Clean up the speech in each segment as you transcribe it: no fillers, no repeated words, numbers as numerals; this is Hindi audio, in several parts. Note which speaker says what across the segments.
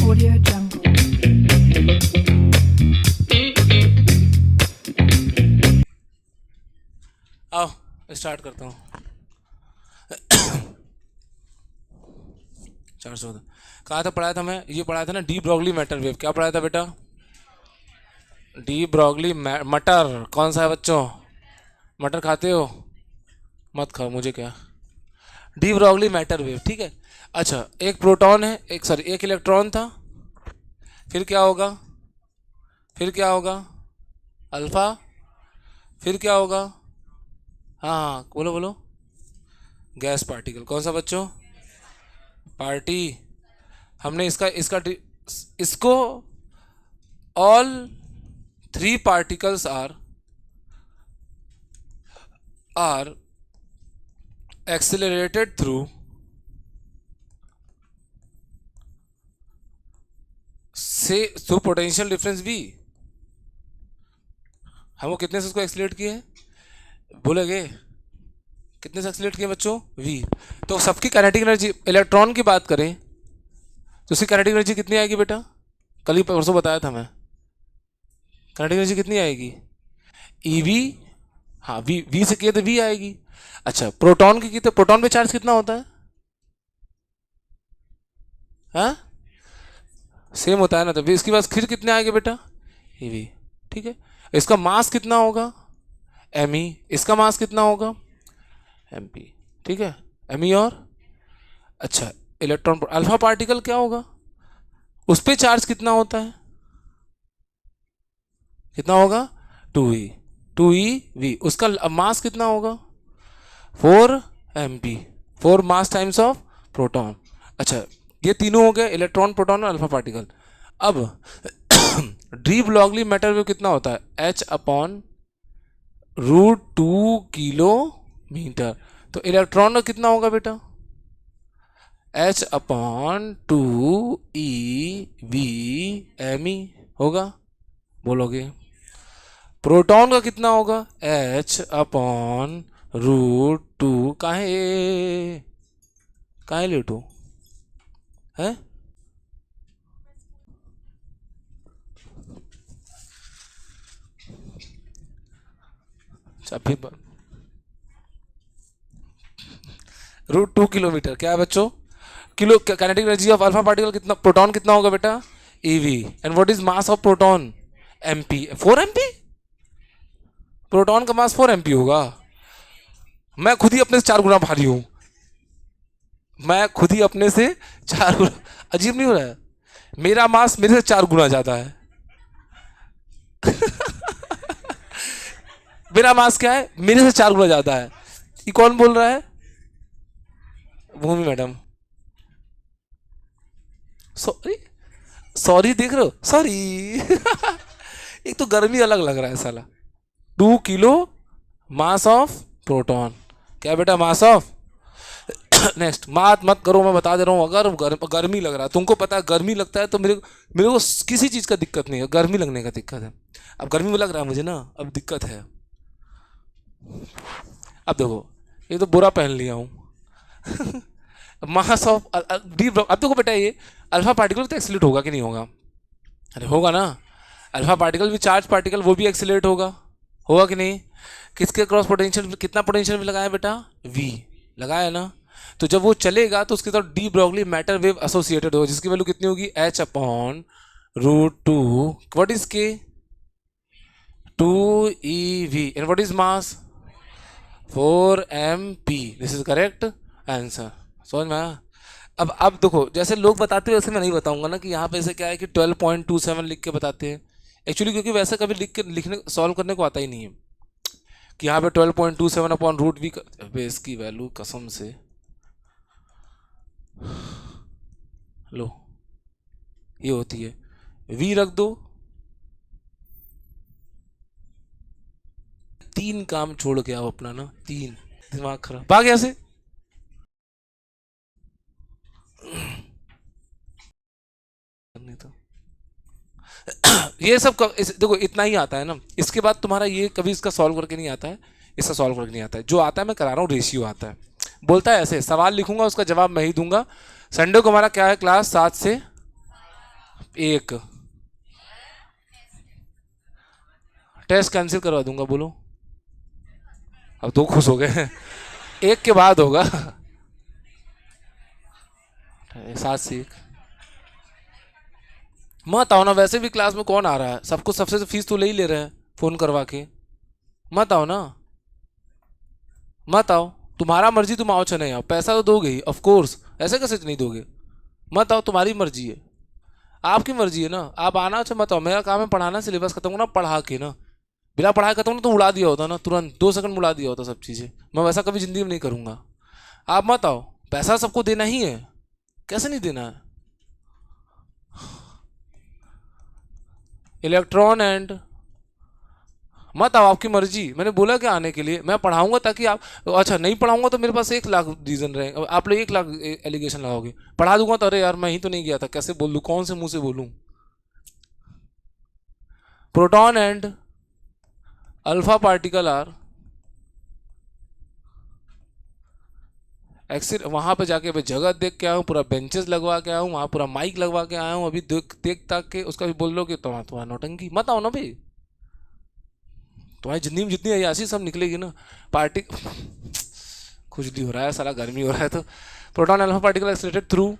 Speaker 1: Audio Jungle.
Speaker 2: आओ स्टार्ट करता हूँ। 414 कहाँ तक पढ़ाया था मैं? ये पढ़ाया था ना डी ब्रॉगली मैटर वेव। क्या पढ़ाया था बेटा? डी ब्रॉगली मटर। कौन सा है बच्चों? मटर खाते हो? मत खाओ, मुझे क्या। डी ब्रॉगली मैटर वेव, ठीक है। अच्छा, एक प्रोटॉन है, एक इलेक्ट्रॉन था। फिर क्या होगा? फिर क्या होगा? अल्फा। फिर क्या होगा? हाँ हाँ, बोलो बोलो। Gas particle. कौन सा बच्चों? पार्टी। हमने इसको all three particles are accelerated through potential difference V। हमको कितने से उसको एक्सीलरेट किए हैं? बोलेगे कितने से एक्सीलरेट किए बच्चों? V। तो सबकी काइनेटिक एनर्जी, इलेक्ट्रॉन की बात करें तो उसकी काइनेटिक एनर्जी कितनी आएगी बेटा? कल ही परसों बताया था मैं। काइनेटिक एनर्जी कितनी आएगी? EV। हाँ, V से किए तो V आएगी। अच्छा, प्रोटॉन की तो प्रोटॉन पे चार्ज कितना होता है? हाँ, सेम होता है ना। तो इसके पास फिर कितने आएंगे बेटा? EV। ठीक है। इसका मास कितना होगा? ME। इसका मास कितना होगा? MP। ठीक है, ME और अच्छा इलेक्ट्रॉन अल्फा पार्टिकल क्या होगा? उस पर चार्ज कितना होता है? कितना होगा? 2E। 2EV। उसका मास कितना होगा? 4MP। 4 mass times of proton. अच्छा, ये तीनों हो गए, इलेक्ट्रॉन प्रोटॉन और अल्फा पार्टिकल। अब डी ब्लॉगली मैटर वेव कितना होता है? H/√2 kilometre. तो इलेक्ट्रॉन का कितना होगा बेटा? H/2 EV होगा। बोलोगे। प्रोटॉन का कितना होगा? H/√2। काहे लेटो है? √2 किलोमीटर क्या है बच्चों? Kilo kinetic energy of alpha particle कितना? प्रोटॉन कितना होगा बेटा? EV। And what is mass of proton? MP। 4MP। Proton का मास 4MP होगा। मैं खुद ही अपने से 4 गुना भारी हूं। मैं खुद ही अपने से 4 गुना। अजीब नहीं हो रहा है? मेरा मास मेरे से 4 गुना ज्यादा है। मेरा मास क्या है? मेरे से 4 गुना ज्यादा है। ये कौन बोल रहा है? भूमि मैडम। सॉरी, सॉरी देख रहे हो? सॉरी। एक तो गर्मी अलग लग रहा है साला। 2 किलो मास ऑफ प्रोटॉन। क्या बेटा? Mass of. नेक्स्ट बात मत करो, मैं बता दे रहा हूँ। अगर गर्मी लग रहा है, तुमको पता है गर्मी लगता है तो मेरे मेरे को किसी चीज़ का दिक्कत नहीं है, गर्मी लगने का दिक्कत है। अब गर्मी में लग रहा है मुझे ना, अब दिक्कत है। अब देखो, ये तो बुरा पहन लिया हूँ। Mass of D. अब देखो बेटा, ये अल्फा पार्टिकल तो एक्सीलरेट होगा कि नहीं होगा? अरे होगा ना। अल्फा पार्टिकल भी चार्ज पार्टिकल, वो भी एक्सीलरेट होगा। होगा कि नहीं? किसके क्रॉस पोटेंशियल, कितना पोटेंशियल लगाया बेटा? V लगाया ना। तो जब वो चलेगा तो उसके साथ de Broglie matter wave associated होगा, जिसकी वैल्यू कितनी होगी? H/√2। What is K? 2EV। And what is mass? 4MP। This is correct answer. समझ में आया? अब देखो, जैसे लोग बताते हैं वैसे मैं नहीं बताऊंगा ना कि यहाँ पे ऐसे क्या है कि 12.27 लिख के बताते हैं। एक्चुअली क्योंकि वैसे कभी लिखने सॉल्व करने को आता ही नहीं है कि यहाँ पे 12.27/√V। बेस की वैल्यू कसम से लो, ये होती है। V रख दो। 3 काम छोड़ के आओ अपना ना, 3। दिमाग खराब भाग यहाँ से। नहीं तो ये सब देखो इतना ही आता है ना। इसके बाद तुम्हारा ये कभी इसका सॉल्व करके नहीं आता है, इसका सॉल्व करके नहीं आता है। जो आता है मैं करा रहा हूँ, रेशियो आता है। बोलता है ऐसे, सवाल लिखूंगा उसका जवाब मैं ही दूंगा। संडे को हमारा क्या है? क्लास 7 से एक टेस्ट कैंसिल करवा दूंगा, बोलो। अब दो खुश हो गए। एक के बाद होगा। सात सीख मत आओ ना, वैसे भी क्लास में कौन आ रहा है, सबको सबसे फीस तो ले ही ले रहे हैं फोन करवा के। मत आओ ना, मत आओ। तुम्हारा मर्जी, तुम आओ चाहे नहीं आओ, पैसा तो दोगे ही ऑफ कोर्स, ऐसे कैसे नहीं दोगे। मत आओ, तुम्हारी मर्जी है, आपकी मर्जी है ना, आप आना चाहे मत आओ। मेरा काम है पढ़ाना, सिलेबस खत्म होना, पढ़ा के ना। बिना पढ़ाए खत्म होना तो उड़ा दिया होता ना, तुरंत 2 सेकंड में उड़ा दिया होता सब चीज़ें। मैं वैसा कभी जिंदगी में नहीं करूंगा। आप मत आओ, पैसा सबको देना ही है, कैसे नहीं देना है। इलेक्ट्रॉन एंड मत आओ, आपकी मर्जी, मैंने बोला क्या आने के लिए, मैं पढ़ाऊंगा ताकि आप। अच्छा नहीं पढ़ाऊंगा तो मेरे पास 1 लाख रीजन रहे, आप लोग 1 लाख एलिगेशन लगाओगे। पढ़ा दूंगा तो अरे यार मैं ही तो नहीं गया था, कैसे बोल दूँ, कौन से मुंह से बोलूँ। Proton and alpha particle are exit. वहां पे जाके मैं जगह देख के आया हूँ, पूरा बेंचेस लगवा के आया हूँ, वहां पूरा माइक लगवा के आया हूँ, अभी देख देख ताक के उसका भी बोल लो कि तुम्हारा नौटंकी। मत आओ ना भाई, तुम्हारी जिंदगी में जितनी अयासी सब निकलेगी ना। पार्टी खुजली हो रहा है साला, गर्मी हो रहा है तो। Proton alpha particle accelerated through,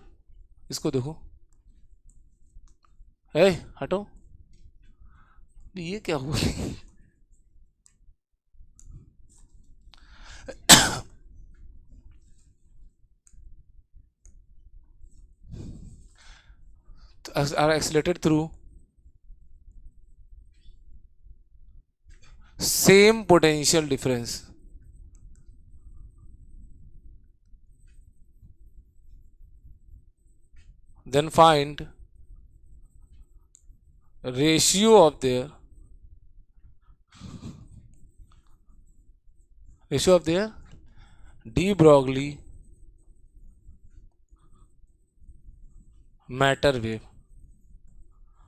Speaker 2: इसको देखो। ए हटो, ये क्या हुआ। are accelerated through same potential difference. Then find ratio of their de Broglie matter wave.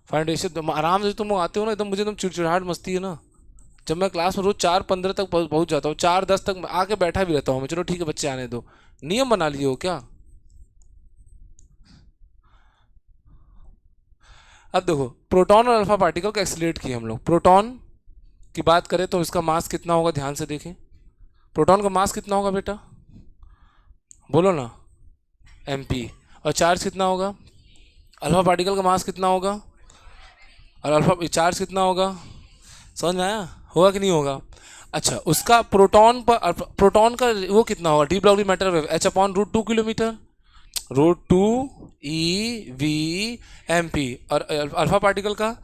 Speaker 2: Find ratio. तुम आराम से तुम आते हो ना एकदम, मुझे एकदम चिड़चिड़ाहट मस्ती है ना। जब मैं क्लास में रोज 4:15 तक पहुंच जाता हूँ, 4:10 तक आके बैठा भी रहता हूँ मैं, चलो ठीक है बच्चे आने दो। नियम बना लिए हो क्या। अब देखो, प्रोटॉन और अल्फा पार्टिकल को एक्सीलरेट किए हम लोग। प्रोटॉन की बात करें तो इसका मास कितना होगा, ध्यान से देखें। प्रोटॉन का मास कितना होगा बेटा, बोलो ना, mp। और चार्ज कितना होगा, अल्फा पार्टिकल का मास कितना होगा, और अल्फा चार्ज कितना होगा। समझ में आया, होगा कि नहीं होगा। अच्छा, उसका प्रोटॉन पर, प्रोटॉन का वो कितना होगा, de Broglie matter wave h/√2 kilometre, √2 EV/MP। और अल्फा पार्टिकल का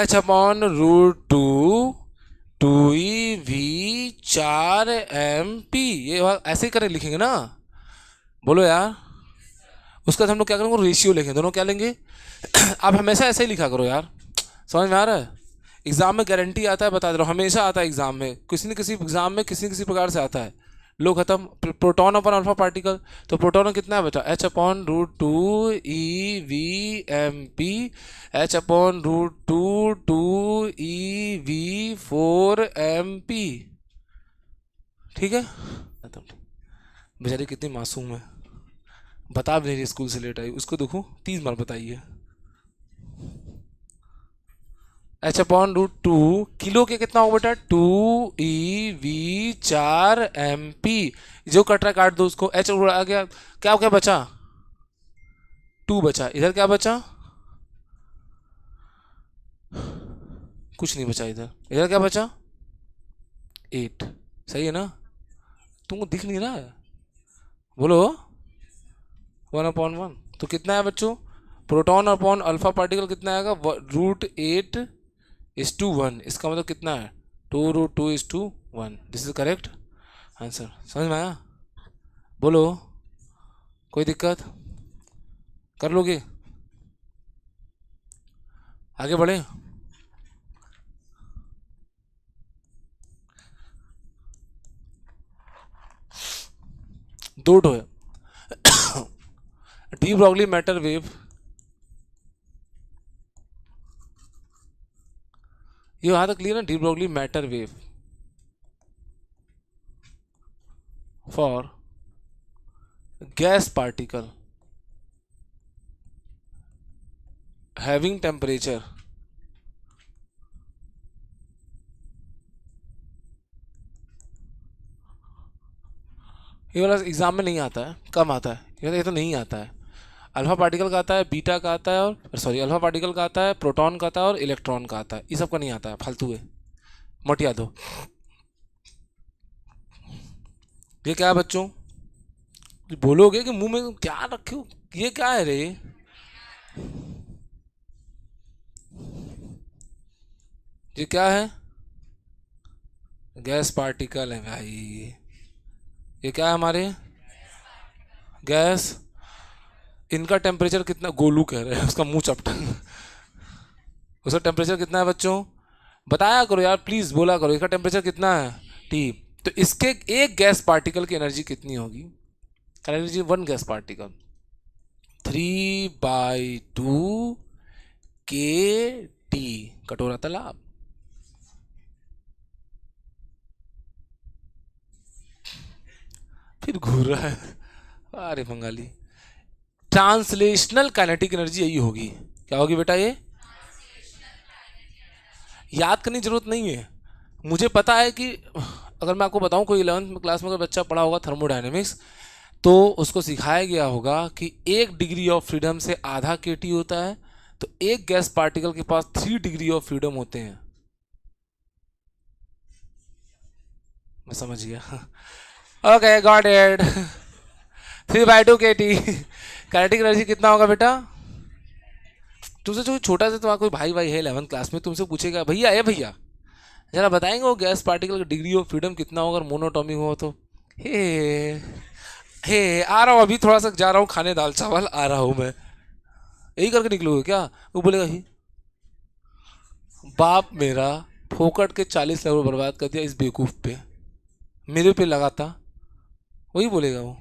Speaker 2: h/√2 2 EV/4 MP। ये ऐसे ही करें, लिखेंगे ना, बोलो यार। उसका हम लोग क्या करेंगे, रेशियो लिखेंगे, दोनों क्या लेंगे। आप हमेशा ऐसे ही लिखा करो यार, समझ में आ रहा है। एग्जाम में गारंटी आता है, बता दे रहा हूँ, हमेशा आता है एग्जाम में, किसी न किसी एग्जाम में किसी न किसी प्रकार से आता है। लो खत्म। प्रोटॉन अपन अल्फा पार्टिकल, तो प्रोटॉन कितना है बेटा, h/√2 EV/MP, h/√2 2 EV/4 MP। ठीक है। बेचारी कितनी मासूम है, बता भी नहीं रही, स्कूल से लेट आई, उसको देखो 30 बार बताइए। h/√2 किलो के कितना होगा बेटा, 2 EV/4 MP। जो कट रहा काट दो उसको, h आ गया, क्या क्या बचा, 2 बचा, इधर क्या बचा, कुछ नहीं बचा, इधर इधर क्या बचा, 8। सही है ना, तुमको दिख नहीं रहा है, बोलो। 1/1 तो कितना है बच्चों, प्रोटॉन अपॉन अल्फा पार्टिकल कितना आएगा, √8:1। इसका मतलब कितना है, 2√2:1। This is correct answer. समझ में आया, बोलो। कोई दिक्कत, कर लोगे, आगे बढ़े। दो ठो है, डी ब्रॉगली मैटर वेव, ये यहाँ तक क्लियर ना, de Broglie matter wave for gas particle having temperature, ये वाला एग्जाम में नहीं आता है, कम आता है, ये तो नहीं आता है। अल्फा पार्टिकल का आता है, बीटा का आता है, और सॉरी अल्फा पार्टिकल का आता है, प्रोटॉन का आता है और इलेक्ट्रॉन का आता है। ये सब का नहीं आता है, फालतू है, मत याद हो। ये क्या है बच्चों, बोलोगे कि मुंह में क्या रखे हो, ये क्या है रे, ये क्या है, गैस पार्टिकल है भाई। ये क्या है हमारे, गैस। इनका टेम्परेचर कितना, गोलू कह रहे हैं, उसका मुंह चपटा, उसका टेम्परेचर कितना है बच्चों, बताया करो यार प्लीज, बोला करो इसका टेम्परेचर कितना है, टी। तो इसके एक गैस पार्टिकल की एनर्जी कितनी होगी, एनर्जी वन गैस पार्टिकल 3/2 के टी, कटोरा तालाब। फिर घूर रहा है, अरे बंगाली। ट्रांसलेशनल काइनेटिक एनर्जी यही होगी, क्या होगी बेटा, ये याद करने की जरूरत नहीं है, मुझे पता है कि अगर मैं आपको बताऊं, कोई 11th क्लास में अगर बच्चा पढ़ा होगा थर्मोडायनेमिक्स, तो उसको सिखाया गया होगा कि 1 डिग्री ऑफ फ्रीडम से आधा केटी होता है, तो एक गैस पार्टिकल के पास 3 डिग्री ऑफ फ्रीडम होते हैं। मैं समझ गया, ओके गॉट इट। 3/2 के टी, काइनेटिक एनर्जी कितना होगा बेटा, तुमसे जो छोटा सा तुम्हारा कोई भाई भाई है 11th क्लास में, तुमसे पूछेगा भैया ए भैया जरा बताएंगे वो गैस पार्टिकल का डिग्री ऑफ फ्रीडम कितना होगा अगर मोनोटॉमिक हो तो, हे हे आ रहा हूँ अभी, थोड़ा सा जा रहा हूँ खाने दाल चावल, आ रहा हूँ मैं, यही करके निकलोगे क्या, वो बोलेगा ही बाप मेरा फोकट के 40 लाख बर्बाद कर दिया इस बेवकूफ़ पे, मेरे पे लगाता, वही बोलेगा वो।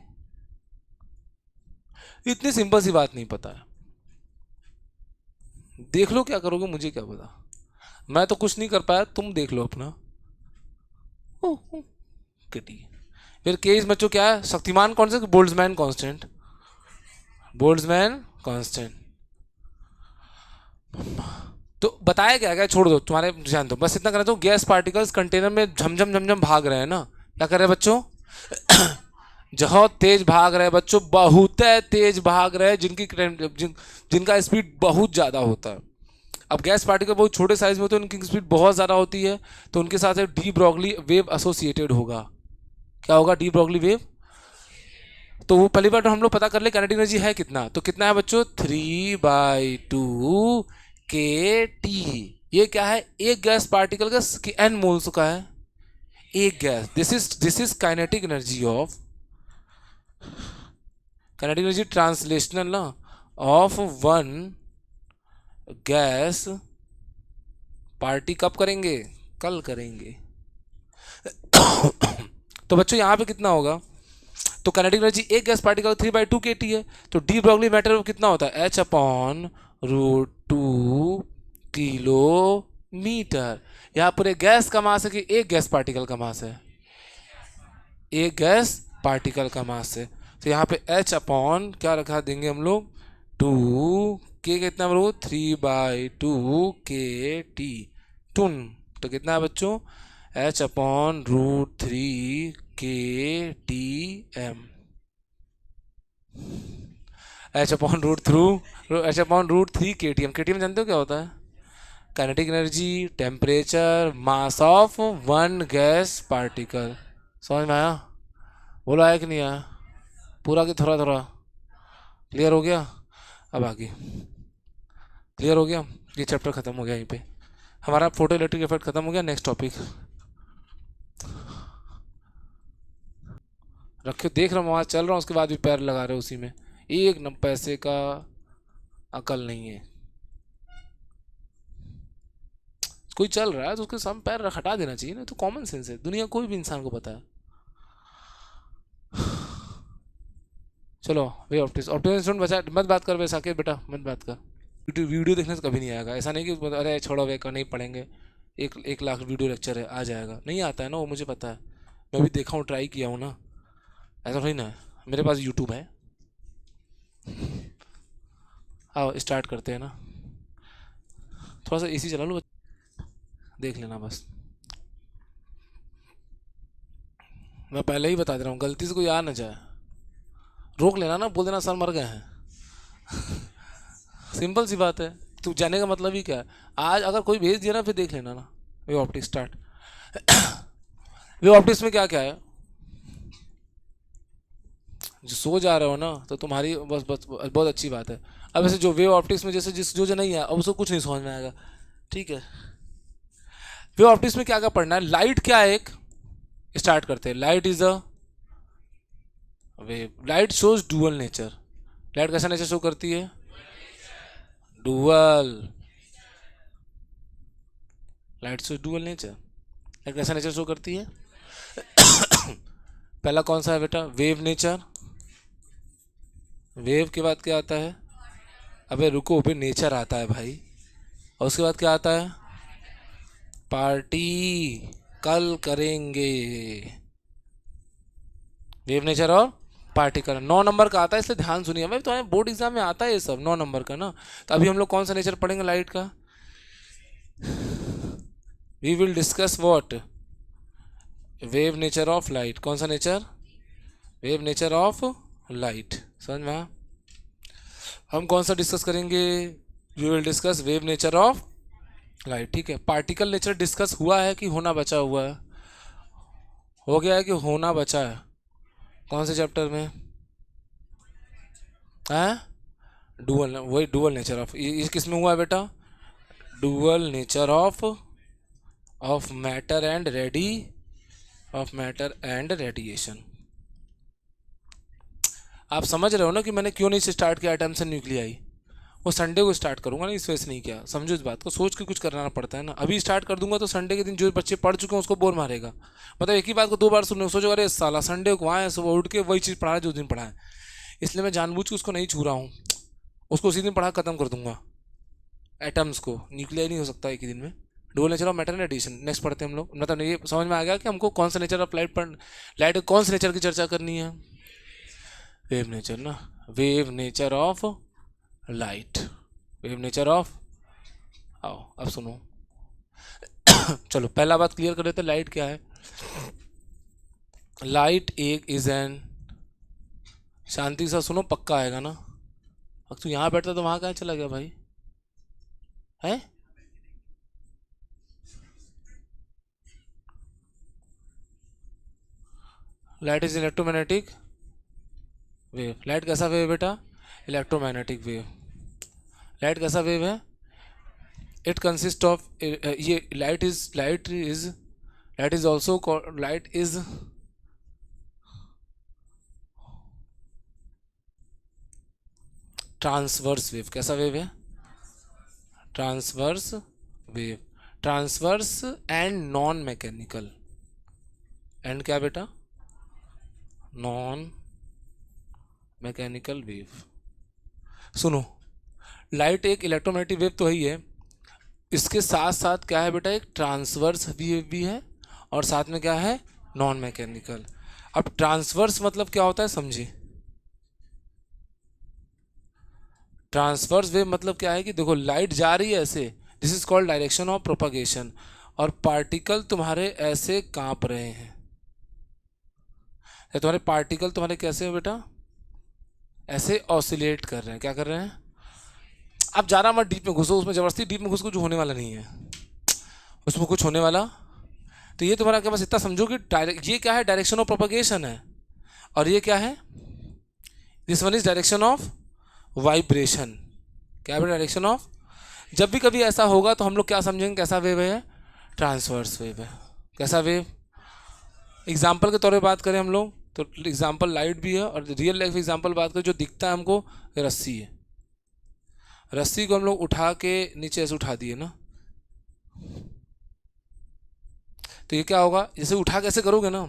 Speaker 2: इतनी सिंपल सी बात नहीं पता है, देख लो क्या करोगे मुझे क्या पता, मैं तो कुछ नहीं कर पाया, तुम देख लो अपना। किटी, फिर के इस बच्चों क्या है, शक्तिमान कौन सा, बोल्ट्जमैन कांस्टेंट, बोल्ट्जमैन कांस्टेंट। तो बताया क्या क्या, छोड़ दो तुम्हारे ध्यान दो, बस इतना करना चाहूँ, गैस पार्टिकल्स कंटेनर में झमझम झमझम भाग रहे हैं ना, क्या कर रहे हैं बच्चों, बहुत तेज भाग रहे हैं बच्चों, बहुत तेज भाग रहे हैं, जिनका स्पीड बहुत ज़्यादा होता है। अब गैस पार्टिकल बहुत छोटे साइज में होते हैं, उनकी स्पीड बहुत ज़्यादा होती है, तो उनके साथ एक डी ब्रॉगली वेव एसोसिएटेड होगा, क्या होगा, डी ब्रॉगली वेव। तो वो पहली बार तो हम लोग पता कर ले काइनेटिक एनर्जी है कितना, तो कितना है बच्चों, 3/2 के टी। ये क्या है, एक गैस पार्टिकल का एन मोल्स का है, एक gas, this is kinetic energy of, kinetic energy translational ना, ऑफ वन गैस पार्टी, कब करेंगे, कल करेंगे। तो बच्चों यहाँ पे कितना होगा, तो काइनेटिक एनर्जी एक गैस पार्टिकल 3/2 के टी है, तो डी ब्रॉगली मैटर कितना होता है, H/√2 किलोमीटर। यहाँ पर एक गैस का मास है कि एक गैस पार्टिकल का मास है, एक गैस पार्टिकल का मास है, तो यहाँ पे H अपॉन क्या रखा देंगे हम लोग, 2 के कितना बरोबर 3/2 के टी टून, तो कितना है बच्चों, H/√3 के टी एम, H/√3 के टी एम, के टी एम जानते हो क्या होता है, kinetic energy temperature mass of one gas particle. समझ में आया, बोलो आया कि नहीं आया, पूरा कि थोड़ा थोड़ा क्लियर हो गया, अब आगे क्लियर हो गया, ये चैप्टर खत्म हो गया, यहीं पे हमारा फोटो इलेक्ट्रिक इफेक्ट खत्म हो गया। नेक्स्ट टॉपिक रखो, देख रहा हूँ वहाँ चल रहा हूँ, उसके बाद भी पैर लगा रहे हो उसी में, एक न पैसे का अकल नहीं है, कोई चल रहा है तो उसके सामने पैर हटा देना चाहिए ना, तो कॉमन सेंस है, दुनिया कोई भी इंसान को पता है। चलो वे ऑप्टिमिस्ट बचा, मत बात कर वैसा के बेटा, मत बात कर, वीडियो देखने से कभी नहीं आएगा, ऐसा नहीं कि अरे छोड़ो वे नहीं पढ़ेंगे, 1 लाख वीडियो लेक्चर है, आ जाएगा, नहीं आता है ना वो, मुझे पता है, मैं भी देखा हूँ, ट्राई किया हूँ ना, ऐसा नहीं ना, मेरे पास यूट्यूब है। आओ स्टार्ट करते हैं ना, थोड़ा सा एसी चला लो, देख लेना बस। मैं पहले ही बता दे रहा हूँ, गलती से कोई आ ना जाए, रोक लेना ना, बोल देना सर मर गए हैं। सिंपल सी बात है। तू जाने का मतलब ही क्या है? आज अगर कोई भेज दिया ना, फिर देख लेना ना। वे ऑप्टिक्स स्टार्ट। वे ऑप्टिक्स में क्या क्या है? जो सो जा रहे हो ना, तो तुम्हारी बस बस बहुत अच्छी बात है। अब ऐसे जो वेव ऑप्टिक्स में जैसे जिस जो जो नहीं है, अब उसको कुछ नहीं समझ में आएगा। ठीक है। वेव ऑप्टिक्स में क्या क्या पढ़ना है? लाइट क्या है एक, स्टार्ट करते हैं। Light is a wave. Light shows dual nature. Light कैसा नेचर शो करती है? Dual. Light shows dual nature. Light कैसा नेचर शो करती है? पहला कौन सा है बेटा? Wave nature. वेव के बाद क्या आता है? अबे रुको, फिर नेचर आता है भाई। और उसके बाद क्या आता है? पार्टी कल करेंगे। वेव नेचर और पार्टिकल 9 नंबर का आता है, इसलिए ध्यान सुनिए। भाई तो बोर्ड एग्जाम में आता है ये सब 9 नंबर का ना। तो अभी हम लोग कौन सा नेचर पढ़ेंगे लाइट का? We will discuss what? Wave nature of light. कौन सा nature? Wave nature of light. समझ में आया? हम कौन सा डिस्कस करेंगे? We will discuss wave nature of light. ठीक है। पार्टिकल नेचर डिस्कस हुआ है कि होना बचा हुआ है? हो गया है कि होना बचा है? कौन से चैप्टर में है? डुअल, वही डुअल नेचर ऑफ, ये किस में हुआ है बेटा? Dual nature of matter and ready, of matter and radiation. आप समझ रहे हो ना कि मैंने क्यों नहीं स्टार्ट किया एटम्स एंड न्यूक्लियाई? वो संडे को स्टार्ट करूंगा ना, इस वजह से नहीं किया। समझो इस बात को, सोच के कुछ करना पड़ता है ना। अभी स्टार्ट कर दूंगा तो संडे के दिन जो बच्चे पढ़ चुके हैं उसको बोर मारेगा। मतलब एक ही बात को 2 बार सुनने, सोचो अरे साला संडे को आए सुबह उठ के वही चीज़ पढ़ा है जो दिन पढ़ा है। इसलिए मैं जानबूझ के उसको नहीं छू रहा हूँ, उसको उसी दिन पढ़ा खत्म कर दूंगा। एटम्स को, न्यूक्लियाई नहीं हो सकता एक ही दिन में। Dual nature of matter and addition next पढ़ते हैं हम लोग। मतलब ये समझ में आ गया कि हमको कौन सा नेचर ऑफ लाइट पढ़, लाइट कौन से नेचर की चर्चा करनी है? वेव नेचर ना। Wave nature of light. Wave nature of, आओ अब सुनो। चलो पहला बात क्लियर कर लेते हैं, लाइट क्या है? लाइट एक इज एन, शांति से सुनो, पक्का आएगा ना। अब तू यहाँ बैठता तो वहाँ कहाँ चला गया भाई? है light is electromagnetic wave. Light कैसा वेव बेटा? Electromagnetic wave. लाइट कैसा वेव है? इट कंसिस्ट ऑफ, ये light is also, light is transverse wave. कैसा वेव है? Transverse wave. Transverse and non mechanical. And क्या बेटा? Non mechanical wave. सुनो, लाइट एक इलेक्ट्रोमैग्नेटिक वेव तो ही है, इसके साथ साथ क्या है बेटा? एक ट्रांसवर्स वेव भी है, और साथ में क्या है? Non mechanical. अब ट्रांसवर्स मतलब क्या होता है समझिए। ट्रांसवर्स वेव मतलब क्या है कि देखो लाइट जा रही है ऐसे, this is called direction of propagation, और पार्टिकल तुम्हारे ऐसे कांप रहे हैं। या तुम्हारे पार्टिकल तुम्हारे कैसे हो बेटा? ऐसे ऑसिलेट कर रहे हैं। क्या कर रहे हैं? अब ज़्यादा मत डीप में घुसो, उसमें ज़बरदस्ती डीप में घुस कुछ होने वाला नहीं है, उसमें कुछ होने वाला। तो ये तुम्हारा क्या, बस इतना समझो कि ये क्या है? डायरेक्शन ऑफ प्रोपगेशन है। और ये क्या है? This one is direction of vibration. क्या है? Direction of. जब भी कभी ऐसा होगा तो हम लोग क्या समझेंगे? कैसा वेव है? ट्रांसवर्स वेव है। कैसा वेव? एग्जाम्पल के तौर पे बात करें हम लोग तो एग्जाम्पल लाइट भी है, और रियल लाइफ एग्जाम्पल बात करें जो दिखता है हमको, रस्सी है। रस्सी को हम लोग उठा के नीचे ऐसे उठा दिए ना, तो ये क्या होगा? जैसे उठा कैसे करोगे ना,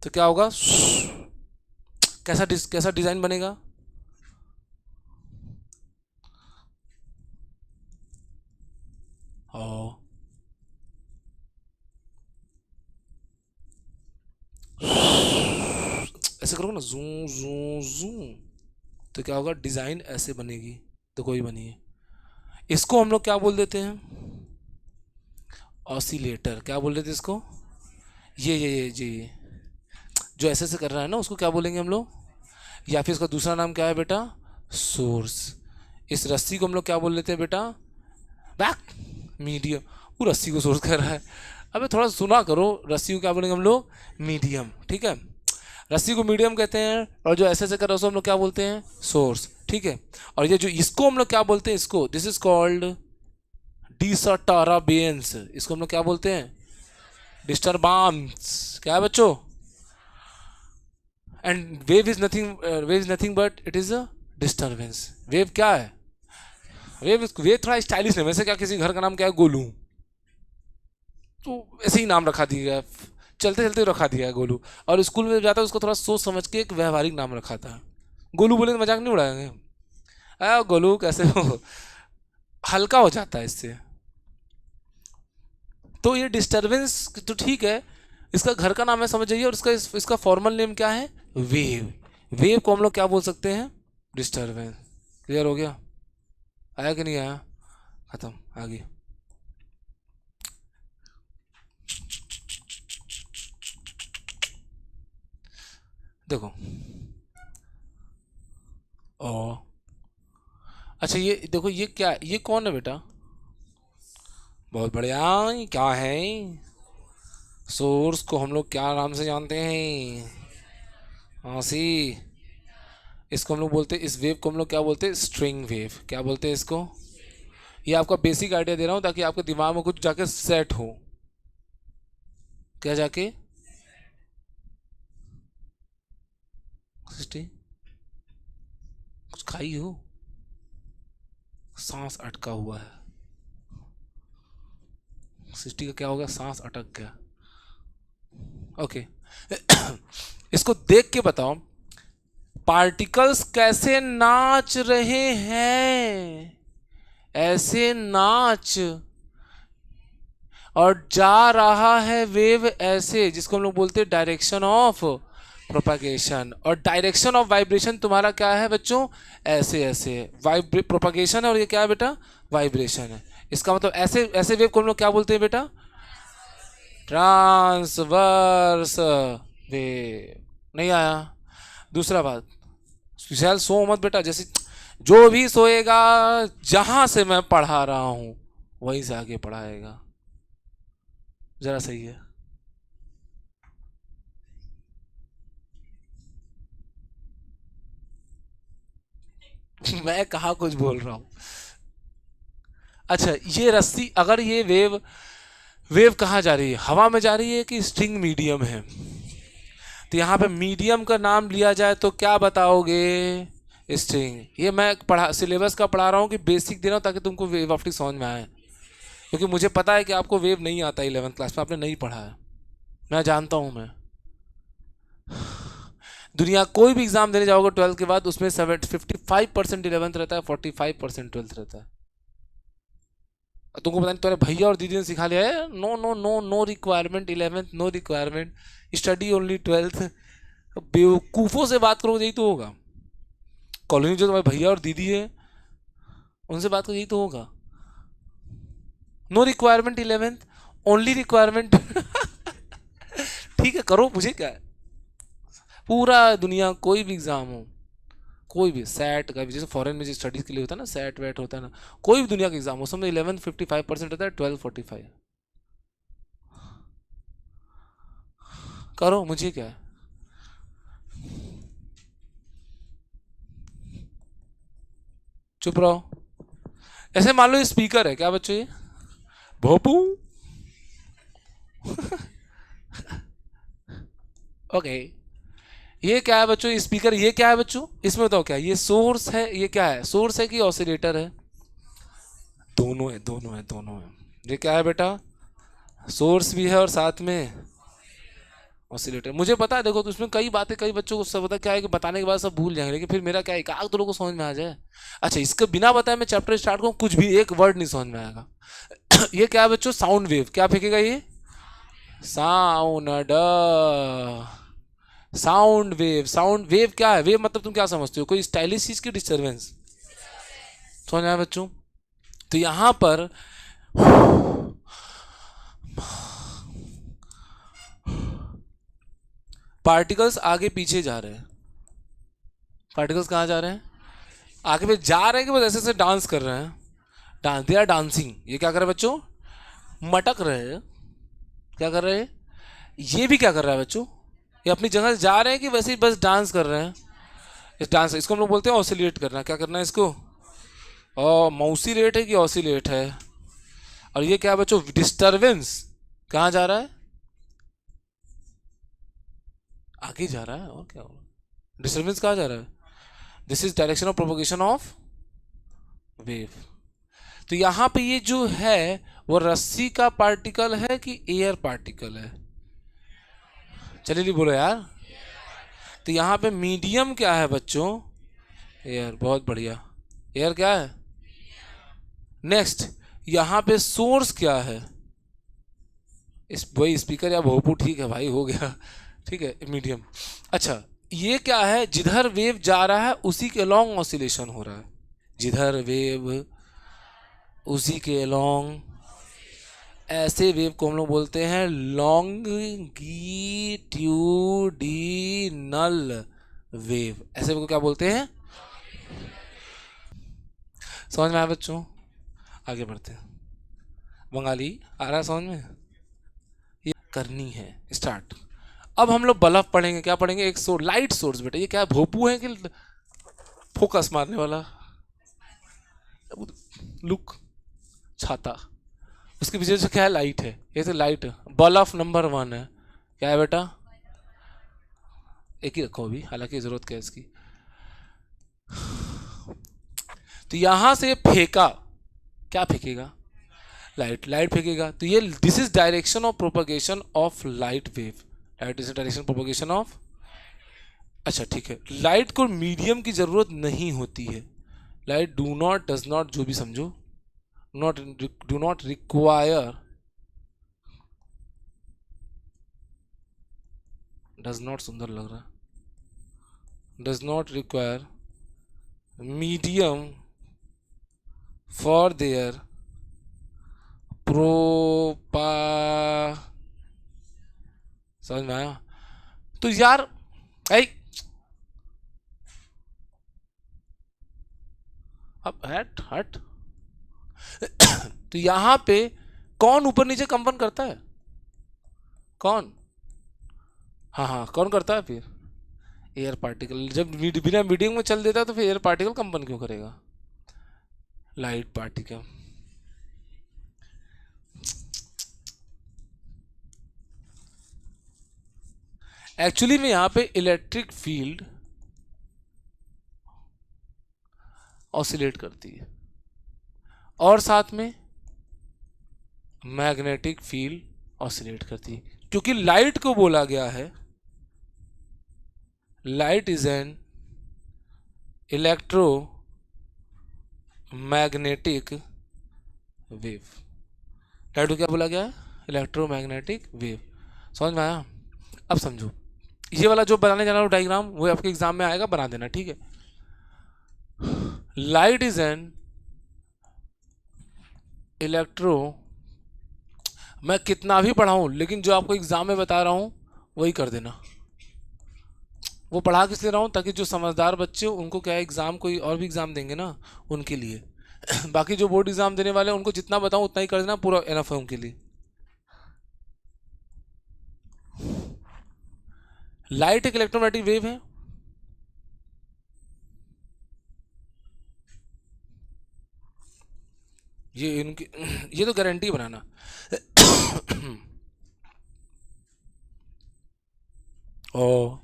Speaker 2: तो क्या होगा? कैसा डिजाइन बनेगा? ओ, ऐसे करोगे ना, जू जू जू, तो क्या होगा, डिजाइन ऐसे बनेगी, तो कोई बनी है। इसको हम लोग क्या बोल देते हैं, ऑसिलेटर। क्या बोल देते हैं इसको, ये जो ऐसे कर रहा है ना, उसको क्या बोलेंगे हम लोग, या फिर इसका दूसरा नाम क्या है बेटा, सोर्स। इस रस्सी को हम लोग क्या बोल लेते हैं बेटा, बैक मीडियम। वो रस्सी को सोर्स कर रहा है, अबे थोड़ा सुना करो, रस्सी को क्या बोलेंगे हम लोग, मीडियम। ठीक है, रस्सी को मीडियम कहते हैं, और जो ऐसे कर रहा है उसको हम लोग क्या बोलते हैं, सोर्स। ठीक है, और ये जो इसको हम लोग क्या बोलते हैं, इसको दिस इज कॉल्ड डिसटर्बेंस। इसको हम लोग क्या बोलते हैं, डिस्टर्बांस। क्या है बच्चों, and wave is nothing but it is a disturbance. Wave क्या है, वेव थोड़ा स्टाइलिश है, वैसे क्या किसी घर का नाम क्या है, गोलू, तो ऐसे ही नाम रखा दिया है, चलते चलते रखा दिया है गोलू। और स्कूल में जाता है उसको थोड़ा सोच समझ के एक व्यवहारिक नाम रखा था। गोलू बोले तो मजाक नहीं उड़ाएंगे, गोलू कैसे हो, हल्का हो जाता है इससे। तो ये डिस्टरबेंस तो ठीक है, इसका घर का नाम है समझ जाइए, और इसका फॉर्मल नेम क्या है, वेव। वेव को हम लोग क्या बोल सकते हैं, डिस्टरबेंस। क्लियर हो गया, आया कि नहीं आया, खत्म, आगे। देखो ओ, अच्छा ये देखो, ये क्या, ये कौन है बेटा, बहुत बढ़िया, ये क्या है, सोर्स को हम लोग क्या नाम से जानते हैं, हाँ सी। इसको हम लोग बोलते हैं, इस वेव को हम लोग क्या बोलते हैं, स्ट्रिंग वेव। क्या बोलते हैं इसको, ये आपका बेसिक आइडिया दे रहा हूँ ताकि आपके दिमाग में कुछ जाके सेट हो। क्या जाके, सृष्टि कुछ खाई हो, सांस अटका हुआ है, सृष्टि का क्या हो गया, सांस अटक गया। ओके इसको देख के बताओ, पार्टिकल्स कैसे नाच रहे हैं, ऐसे नाच, और जा रहा है वेव ऐसे, जिसको हम लोग बोलते हैं डायरेक्शन ऑफ प्रोपागेशन। और डायरेक्शन ऑफ वाइब्रेशन तुम्हारा क्या है बच्चों, ऐसे ऐसे प्रोपागेशन है, और ये क्या है बेटा, वाइब्रेशन है। इसका मतलब ऐसे ऐसे वेव को हम लोग क्या बोलते हैं बेटा, ट्रांसवर्स वेव। नहीं आया, दूसरा बात, विशाल सो मत बेटा, जैसे जो भी सोएगा, जहां से मैं पढ़ा रहा हूं वहीं से आगे पढ़ाएगा, जरा सही है। मैं कहा कुछ बोल रहा हूं। अच्छा ये रस्सी, अगर ये वेव, वेव कहाँ जा रही है, हवा में जा रही है कि स्ट्रिंग मीडियम है, तो यहाँ पे मीडियम का नाम लिया जाए तो क्या बताओगे, स्ट्रिंग। ये मैं पढ़ा, सिलेबस का पढ़ा रहा हूँ कि बेसिक दे रहा हूँ ताकि तुमको वेव ऑप्टिक्स समझ में आए, क्योंकि मुझे पता है कि आपको वेव नहीं आता 11th क्लास में, आपने नहीं पढ़ा है, मैं जानता हूँ। मैं दुनिया कोई भी एग्जाम देने जाओगे 12th के बाद, उसमें 55% 11th रहता है, 45% 12th रहता है। तुमको पता नहीं तुम्हारे भैया और दीदी ने सिखा लिया है, no no no no requirement 11th, no requirement, study only 12th। बेवकूफ़ों से बात करोगे यही तो होगा, कॉलोनी जो तुम्हारे भैया और दीदी है उनसे बात करो यही तो होगा, no requirement 11th, only requirement. ठीक है करो, मुझे क्या है, पूरा दुनिया कोई भी एग्जाम हो, कोई भी सेट का भी, जैसे फॉरेन में जो स्टडीज के लिए होता है ना, सेट वेट होता है ना, कोई भी दुनिया का एग्जाम हो, उसमें 11th 55% रहता है, 12th 45। करो, मुझे क्या है, चुप रहो। ऐसे मान लो ये स्पीकर है, क्या बच्चों ये, भोपू। ओके ये क्या है बच्चों, ये स्पीकर, ये क्या है बच्चों, इसमें बताओ क्या है? ये सोर्स है, ये क्या है, सोर्स है कि ऑसिलेटर है, दोनों है, दोनों है, दोनों है। ये क्या है बेटा, सोर्स भी है और साथ में ऑसिलेटर। मुझे पता है, देखो तो उसमें कई बातें, कई बच्चों को सब पता क्या है कि बताने के बाद सब भूल जाएंगे, लेकिन फिर मेरा क्या है, एक आध तो लोगों को समझ में आ जाए। अच्छा इसके बिना बताए मैं चैप्टर स्टार्ट करूँ, कुछ भी एक वर्ड नहीं समझ में आएगा। ये क्या है बच्चों, साउंड वेव। क्या फेंकेगा ये, साउंड, साउंड वेव क्या है? वेव मतलब तुम क्या समझते हो? कोई स्टाइलिश चीज की डिस्टरबेंस? समझ में आया बच्चों? तो यहां पर पार्टिकल्स आगे पीछे जा रहे हैं। पार्टिकल्स कहाँ जा रहे हैं? आगे पीछे जा रहे हैं कि बस ऐसे ऐसे डांस कर रहे हैं? Dance, they are dancing. ये क्या कर रहे हैं बच्चों? मटक रहे हैं। क्या कर रहे हैं? ये भी क्या कर रहा है बच्चों? ये अपनी जगह से जा रहे हैं कि वैसे ही बस डांस कर रहे हैं? इस डांस, इसको हम लोग बोलते हैं ऑसिलेट करना। क्या करना है इसको? और मौसीलेट है कि ऑसिलेट है? और ये क्या है बच्चों? डिस्टरबेंस। कहाँ जा रहा है? आगे जा रहा है। और क्या होगा? डिस्टरबेंस कहाँ जा रहा है? This is direction of propagation of wave. तो यहाँ पे ये जो है वो रस्सी का पार्टिकल है कि एयर पार्टिकल है? चलिए नहीं बोलो यार। तो यहाँ पे मीडियम क्या है बच्चों? एयर। बहुत बढ़िया। एयर क्या है? नेक्स्ट, यहाँ पे सोर्स क्या है? इस वही स्पीकर या भोपू। ठीक है भाई, हो गया। ठीक है, मीडियम। अच्छा, ये क्या है? जिधर वेव जा रहा है उसी के लॉन्ग ऑसिलेशन हो रहा है। जिधर वेव उसी के लॉन्ग, ऐसे वेव को हम लोग बोलते हैं लॉन्गिट्यूडिनल वेव। ऐसे वेव को क्या बोलते हैं? समझ में आया बच्चों? आगे बढ़ते हैं। बंगाली आ रहा है समझ में? ये करनी है स्टार्ट। अब हम लोग बल्ब पढ़ेंगे। क्या पढ़ेंगे? एक सोर्स, लाइट सोर्स। बेटा ये क्या है? भोपू है कि फोकस मारने वाला? लुक, छाता। उसके पीछे से क्या है? लाइट है। ये तो लाइट बल्ब नंबर 1 है। क्या है बेटा? एक ही रखो अभी, हालांकि जरूरत क्या है इसकी। तो यहां से फेंका, क्या फेंकेगा? लाइट। लाइट फेंकेगा। तो ये this is direction of propagation of light wave. Light is direction propagation of. अच्छा ठीक है, लाइट को मीडियम की जरूरत नहीं होती है। Light do not, does not, जो भी समझो, not, do not require, does not सुंदर लग रहा, does not require medium for their प्रोपा। समझ में आया? तो यार ऐ, अब हट हट। तो यहां पे कौन ऊपर नीचे कंपन करता है? कौन? हाँ हाँ, कौन करता है फिर? Air particle. जब बिना मीडियम में चल देता है तो फिर एयर पार्टिकल कंपन क्यों करेगा? Light particle. एक्चुअली में यहां पे इलेक्ट्रिक फील्ड ऑसिलेट करती है और साथ में मैग्नेटिक फील्ड ऑसिलेट करती है, क्योंकि लाइट को बोला गया है light is an electro magnetic wave. Light को क्या बोला गया है? Electromagnetic wave. समझ में आया? अब समझो, ये वाला जो बनाने जा रहा हूँ डायग्राम, वो आपके एग्जाम में आएगा, बना देना ठीक है। लाइट इज एन इलेक्ट्रो, मैं कितना भी पढ़ाऊं लेकिन जो आपको एग्जाम में बता रहा हूं वही कर देना। वो पढ़ा किस लिए रहा हूं? ताकि जो समझदार बच्चे हो उनको क्या है, एग्जाम कोई और भी एग्जाम देंगे ना, उनके लिए। बाकी जो बोर्ड एग्जाम देने वाले हैं उनको जितना बताऊं उतना ही कर देना, पूरा एनफ है उनके लिए। लाइट एक इलेक्ट्रोमैग्नेटिक वेव है। ये इनकी ये तो गारंटी बनाना। ओ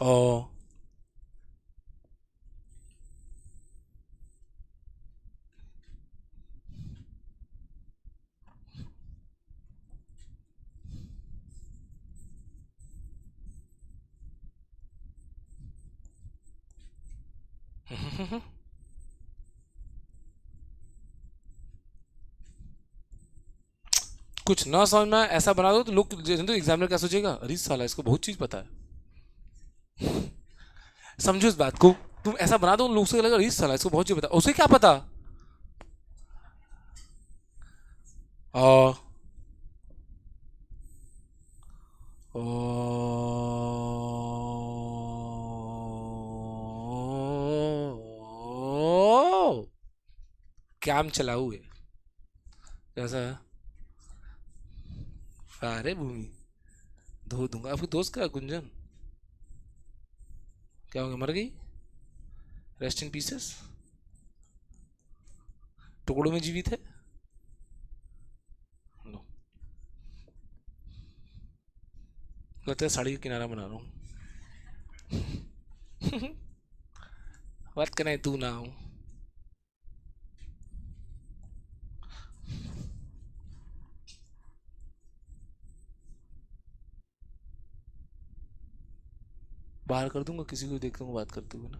Speaker 2: ओ कुछ ना समझ में आए, ऐसा बना दो तो लोग तो एग्जामिनर क्या सोचेगा, अरे साला इसको बहुत चीज पता है। समझो इस बात को, तुम ऐसा बना दो लोग से लगेगा अरे साला इसको बहुत चीज पता है, उसे क्या पता। और काम चलाऊ है जैसा। अरे भूमि धो दूंगा। आपकी दोस्त का गुंजन क्या हो गया, मर गई, रेस्ट इन पीसेस, टुकड़ों में जीवित है। लो, लगता है साड़ी का किनारा बना रहा हूँ। बात करें तू ना हूँ। बाहर कर दूंगा किसी को देखता हूँ बात करते हुए ना,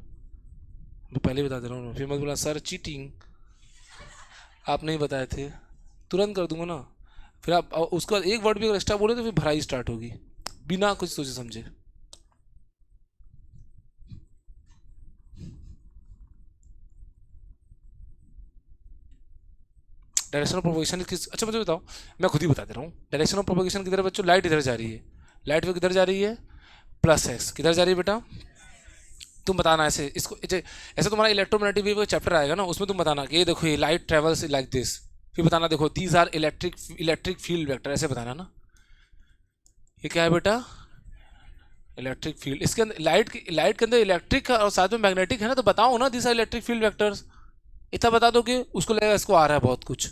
Speaker 2: मैं पहले बता दे रहा हूँ, फिर मत बोला सर चीटिंग, आप नहीं बताए थे, तुरंत कर दूंगा ना। फिर आप उसके बाद एक वर्ड भी अगर एक्स्ट्रा बोले तो फिर भराई स्टार्ट होगी बिना कुछ सोचे समझे। डायरेक्शन ऑफ प्रोपोगेशन किस, अच्छा मुझे बताओ, मैं खुद ही बता दे रहा हूँ। डायरेक्शन ऑफ प्रोपोगेशन किधर है बच्चों, लाइट इधर जा रही है, लाइट वेव किधर जा रही है, प्लस एक्स, किधर जा रही है बेटा, तुम बताना ऐसे इसको, ऐसे तुम्हारा इलेक्ट्रोमैग्नेटिक वेव का चैप्टर आएगा ना, उसमें तुम बताना कि ये देखो ये लाइट ट्रेवल्स लाइक दिस, फिर बताना देखो these are electric field vector, ऐसे बताना ना। ये क्या है बेटा, इलेक्ट्रिक फील्ड, इसके अंदर लाइट के अंदर इलेक्ट्रिक और साथ में मैग्नेटिक है ना, तो बताओ ना these are electric field vectors, इतना बता दो कि उसको लगेगा इसको आ रहा है बहुत कुछ।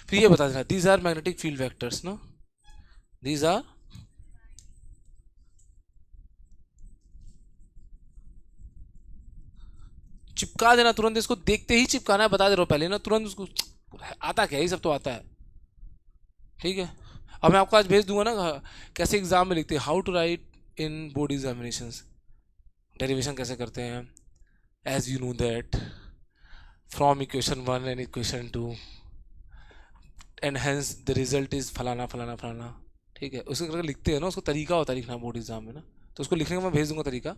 Speaker 2: फिर ये बता देना these are magnetic field vectors ना, दीज आर, चिपका देना तुरंत, इसको देखते ही चिपकाना है, बता दे रहा हूँ पहले ना तुरंत उसको, आता क्या है, ये सब तो आता है। ठीक है, अब मैं आपको आज भेज दूंगा ना कैसे एग्जाम में लिखते हैं, how to write in board examination, derivation कैसे करते हैं, as you know that from equation one and equation two and hence the result is फलाना फलाना फलाना। ठीक है, उसके करके लिखते हैं ना, उसको तरीका होता है लिखना बोर्ड एग्जाम में ना, तो उसको लिखने का मैं भेज दूंगा तरीका,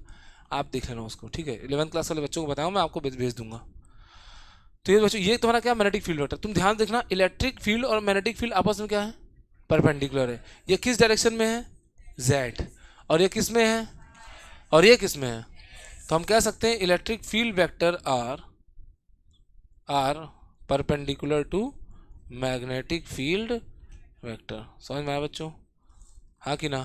Speaker 2: आप देख लेना उसको। ठीक है, 11th क्लास वाले बच्चों को बताऊँ, मैं आपको भेज दूंगा। तो ये बच्चों ये तुम्हारा क्या मैग्नेटिक फील्ड वेक्टर, तुम ध्यान देखना इलेक्ट्रिक फील्ड और मैग्नेटिक फील्ड आपस में क्या है, परपेंडिकुलर है। ये किस डायरेक्शन में है, जेड, और ये किस में है, और ये किस में है, तो हम कह सकते हैं electric field vector are perpendicular to magnetic field vector. समझ में आया बच्चों, हाँ कि ना,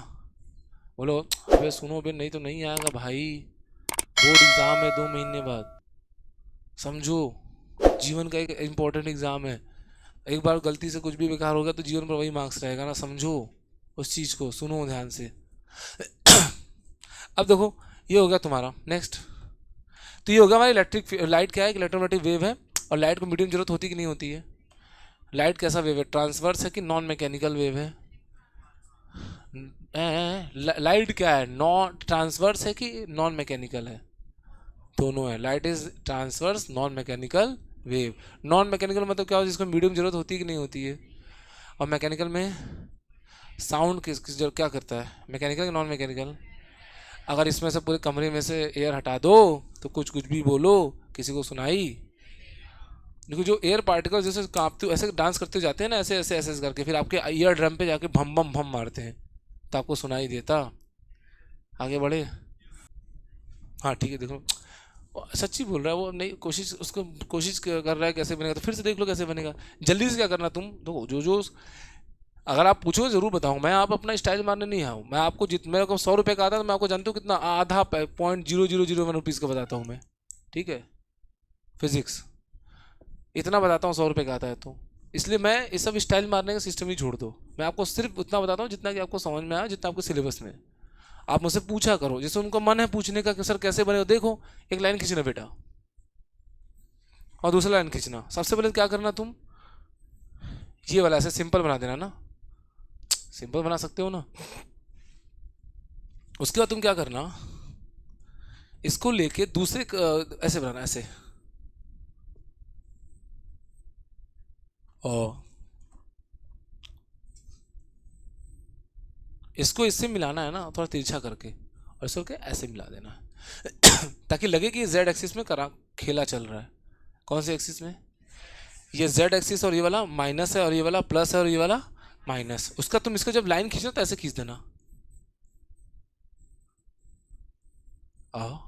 Speaker 2: बोलो। अबे सुनो बे, नहीं तो नहीं आएगा भाई, बोर्ड एग्जाम है 2 महीने बाद, समझो, जीवन का एक इम्पोर्टेंट एग्जाम है, एक बार गलती से कुछ भी बेकार हो गया तो जीवन पर वही मार्क्स रहेगा ना, समझो उस चीज़ को, सुनो ध्यान से। अब देखो ये हो गया तुम्हारा नेक्स्ट, तो ये हो गया हमारी इलेक्ट्रिक लाइट क्या है, इलेक्ट्रोमैग्नेटिक वेव है, और लाइट को मीडियम जरूरत होती कि नहीं होती है, लाइट कैसा वेव है, ट्रांसवर्स है कि नॉन मैकेनिकल वेव है, लाइट क्या है, नॉन ट्रांसवर्स है कि नॉन मैकेनिकल है, दोनों है, light is transverse non mechanical wave. Non mechanical मतलब क्या हो, जिसको मीडियम जरूरत होती है कि नहीं होती है, और मैकेनिकल में साउंड किस क्या करता है, मैकेनिकल कि नॉन मैकेनिकल। अगर इसमें से पूरे कमरे में से एयर हटा दो तो कुछ कुछ भी बोलो किसी को सुनाई, देखो जो एयर पार्टिकल जैसे कांपते ऐसे डांस करते जाते हैं ना, ऐसे ऐसे ऐसे करके फिर आपके ईयर ड्रम पे जाके भम भम भम मारते हैं, तो आपको सुनाई देता। आगे बढ़े, हाँ ठीक है, देखो सच्ची बोल रहा है वो, नहीं कोशिश उसको कोशिश कर रहा है कैसे बनेगा, तो फिर से देख लो कैसे बनेगा, जल्दी से क्या करना तुम, देखो जो अगर आप पूछो जरूर बताऊँ, मैं आप अपना स्टाइल मारने नहीं आऊँ, मैं आपको मेरे को 100 रुपये का आता है तो मैं आपको जानते हो कितना, आधा .0001 रुपीज़ का बताता हूँ मैं। ठीक है, फिजिक्स इतना बताता हूँ, 100 रुपये का आता है तो, इसलिए मैं इस सब स्टाइल मारने का सिस्टम ही छोड़ दो, मैं आपको सिर्फ उतना बताता हूँ जितना कि आपको समझ में आया, जितना आपको सिलेबस में। आप मुझसे पूछा करो जैसे उनको मन है पूछने का कि सर कैसे बनेगा, देखो एक लाइन खींचना बेटा और दूसरा लाइन खींचना, सबसे पहले क्या करना तुम, ये वाला ऐसे सिंपल बना देना ना, सिंपल बना सकते हो ना, उसके बाद तुम क्या करना, इसको लेके दूसरे ऐसे बनाना, ऐसे ओ इसको इससे मिलाना है ना, थोड़ा तिरछा करके, और इसको के ऐसे मिला देना है ताकि लगे कि जेड एक्सिस में करा खेला चल रहा है। कौन से एक्सिस में? ये जेड एक्सिस, और ये वाला माइनस है और ये वाला प्लस है और ये वाला माइनस। उसका तुम इसको जब लाइन खींचो तो ऐसे खींच देना। आओ,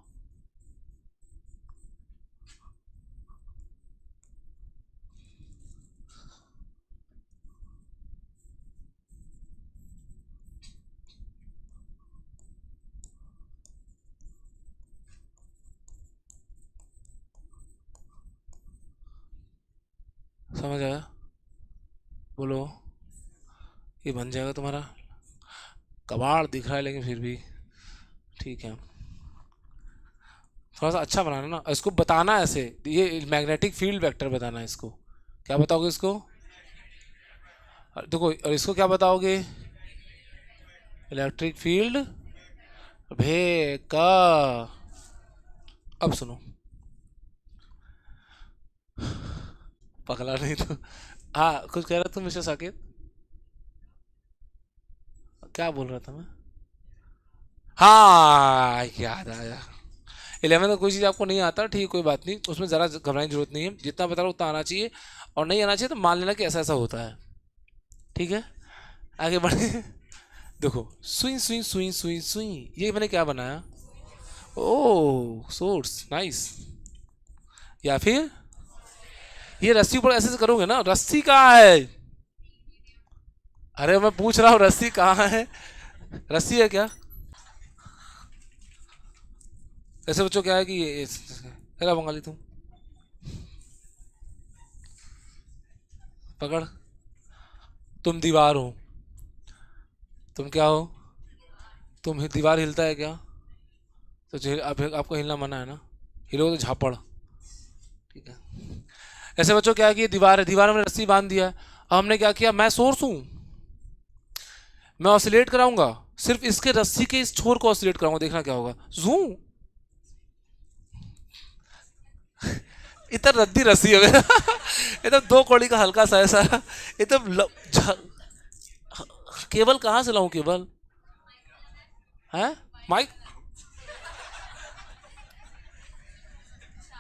Speaker 2: समझ आया? बोलो। ये बन जाएगा तुम्हारा। कबाड़ दिख रहा है लेकिन फिर भी ठीक है। थोड़ा सा अच्छा बनाना ना, इसको बताना ऐसे, ये मैग्नेटिक फील्ड वेक्टर बताना है इसको। क्या बताओगे इसको? देखो, और इसको क्या बताओगे? इलेक्ट्रिक फील्ड भे का। अब सुनो, पगला नहीं तो। हाँ, कुछ कह रहा तुम मिस्टर साकिब? क्या बोल रहा था मैं? हाँ, याद आया। 11 का कोई चीज़ आपको नहीं आता, ठीक, कोई बात नहीं, उसमें ज़रा घबराने की जरूरत नहीं है, जितना बता रहा हूँ उतना आना चाहिए। और नहीं आना चाहिए तो मान लेना कि ऐसा ऐसा होता है। ठीक है, आगे बढ़े। देखो, सुई सुई सुई सुई सुई, ये मैंने क्या बनाया? ओ, सोर्स, नाइस। या फिर ये रस्सी ऊपर ऐसे से करोगे ना, रस्सी कहाँ है? अरे मैं पूछ रहा हूँ रस्सी कहाँ है? रस्सी है क्या? ऐसे बच्चों क्या है कि ये हेला बंगाली तुम पकड़। तुम दीवार हो। तुम क्या हो? तुम दीवार हिलता है क्या? तो आपको हिलना मना है ना, हिलोगे तो झापड़। ठीक है। ऐसे बच्चों क्या है कि ये दीवार है, दीवार में रस्सी बांध दिया है। अब हमने क्या किया, मैं सोर्स हूँ, मैं ऑसिलेट कराऊंगा, सिर्फ इसके रस्सी के इस छोर को ऑसिलेट कराऊंगा, देखना क्या होगा। जू, इतना रद्दी रस्सी है मेरा। एकदम 2 कौड़ी का हल्का सा ऐसा, एकदम केबल कहाँ से लाऊं केबल? है माइक?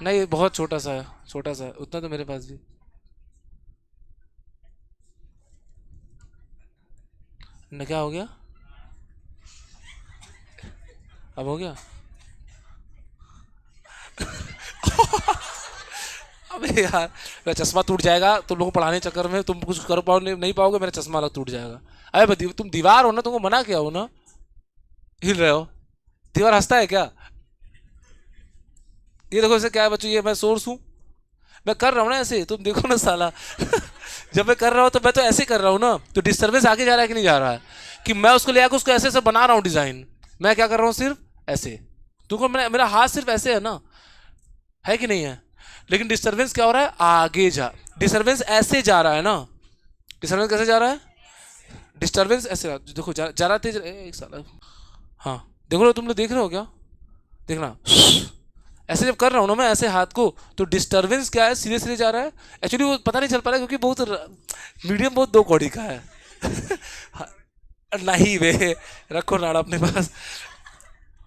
Speaker 2: नहीं, बहुत छोटा सा है, छोटा सा है, उतना तो मेरे पास भी। न क्या हो गया? अब हो गया? अबे यार, मेरा चश्मा टूट जाएगा तुम लोगों को पढ़ाने के चक्कर में, तुम कुछ कर पाओ नहीं पाओगे, मेरा चश्मा अलग टूट जाएगा। अरे तुम दीवार हो ना, तुमको मना किया हो ना, हिल रहे हो। दीवार हंसता है क्या? ये देखो इसे क्या है बच्चों, ये मैं सोर्स हूँ, मैं कर रहा हूँ ना ऐसे, तुम देखो ना साला। जब मैं कर रहा हूँ तो मैं तो ऐसे कर रहा हूँ ना, तो डिस्टर्बेंस आगे जा रहा है कि नहीं जा रहा है? कि मैं उसको ले आकर उसको ऐसे ऐसे बना रहा हूँ डिजाइन। मैं क्या कर रहा हूँ, सिर्फ ऐसे। तुमको मेरा हाथ सिर्फ ऐसे है ना, है कि नहीं है? लेकिन डिस्टर्बेंस क्या हो रहा है, आगे जा, डिस्टर्बेंस ऐसे जा रहा है ना। डिस्टर्बेंस कैसे जा रहा है? डिस्टर्बेंस ऐसे देखो, जा रहा तेज एक साल। हाँ, देखो तुम लोग देख रहे हो क्या? देखना, ऐसे जब कर रहा हूँ ना मैं ऐसे हाथ को, तो डिस्टरबेंस क्या है, सीधे सीधे जा रहा है। एक्चुअली वो पता नहीं चल पा रहा है क्योंकि बहुत मीडियम, बहुत 2 कौड़ी का है। हाँ, नहीं वे, रखो नाड़ा अपने पास।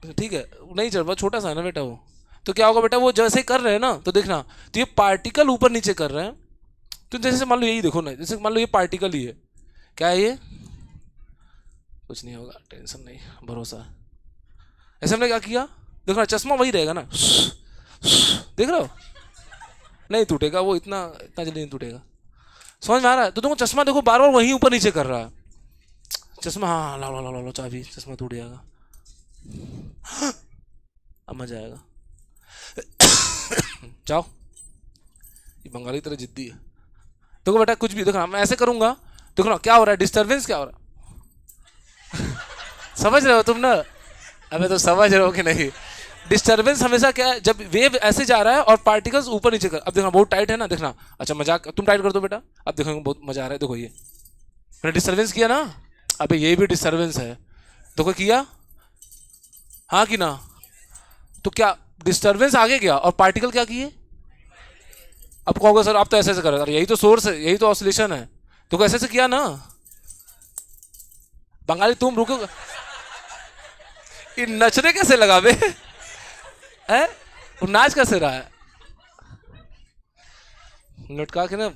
Speaker 2: ठीक है, नहीं चल पा, छोटा सा है ना बेटा वो। तो क्या होगा बेटा, वो जैसे कर रहे हैं ना, तो देखना, तो ये पार्टिकल ऊपर नीचे कर रहे हैं। तो जैसे मान लो यही देखो ना, जैसे मान लो ये पार्टिकल ही है, क्या है ये? कुछ नहीं होगा, टेंशन नहीं, भरोसा है। ऐसे हमने क्या किया, देखो ना, चश्मा वही रहेगा ना, देख रहे हो? नहीं टूटेगा वो, इतना इतना जल्दी नहीं टूटेगा। समझ में आ रहा है? तो तुमको चश्मा देखो बार बार वहीं ऊपर नीचे कर रहा है। चश्मा, हाँ, लो लो लो लो लो चाबी, चश्मा टूट जाएगा। अब मजा आएगा। जाओ, ये बंगाली तरह जिद्दी है। देखो बेटा, कुछ भी देखो ना, मैं ऐसे करूंगा, देखो ना क्या हो रहा है, डिस्टर्बेंस क्या हो रहा है। समझ रहे हो तुम ना? अबे तो समझ रहे हो कि नहीं? डिस्टर्बेंस हमेशा क्या है, जब वेव ऐसे जा रहा है और पार्टिकल्स ऊपर नीचे कर, अब देखना बहुत टाइट है ना, देखना। अच्छा मजाक, तुम टाइट कर दो बेटा, अब देखो बहुत मजा आ रहा है, देखो ये मैंने डिस्टर्बेंस किया ना। अबे ये भी डिस्टर्बेंस है, देखो किया, हाँ कि ना? तो क्या डिस्टर्बेंस आगे गया और पार्टिकल क्या किए? अब कहोगे सर आप तो ऐसे ऐसे कर रहे हो, यही तो सोर्स है, यही तो ऑसिलेशन है। तो ऐसे ऐसे किया ना, बंगाली तुम रुको, ये नचने कैसे लगा बे? है वो नाच कैसे रहा है? लटका के ना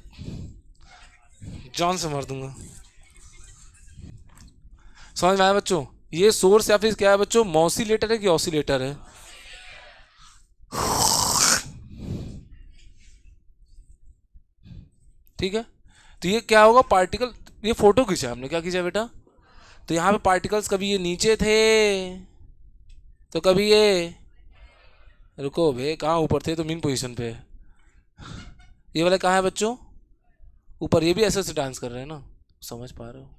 Speaker 2: जान से मार दूंगा। समझ में आया बच्चों? ये सोर्स या फिर क्या है बच्चों, मॉसिलेटर है कि ऑसिलेटर है? ठीक है, तो ये क्या होगा, पार्टिकल, ये फोटो खींचा हमने, क्या खींचा बेटा? तो यहाँ पे पार्टिकल्स कभी ये नीचे थे तो कभी ये, रुको भे कहाँ ऊपर थे, तो मीन पोजीशन पे। ये वाले कहाँ है बच्चों? ऊपर। ये भी ऐसे ऐसे डांस कर रहे हैं ना, समझ पा रहे हो?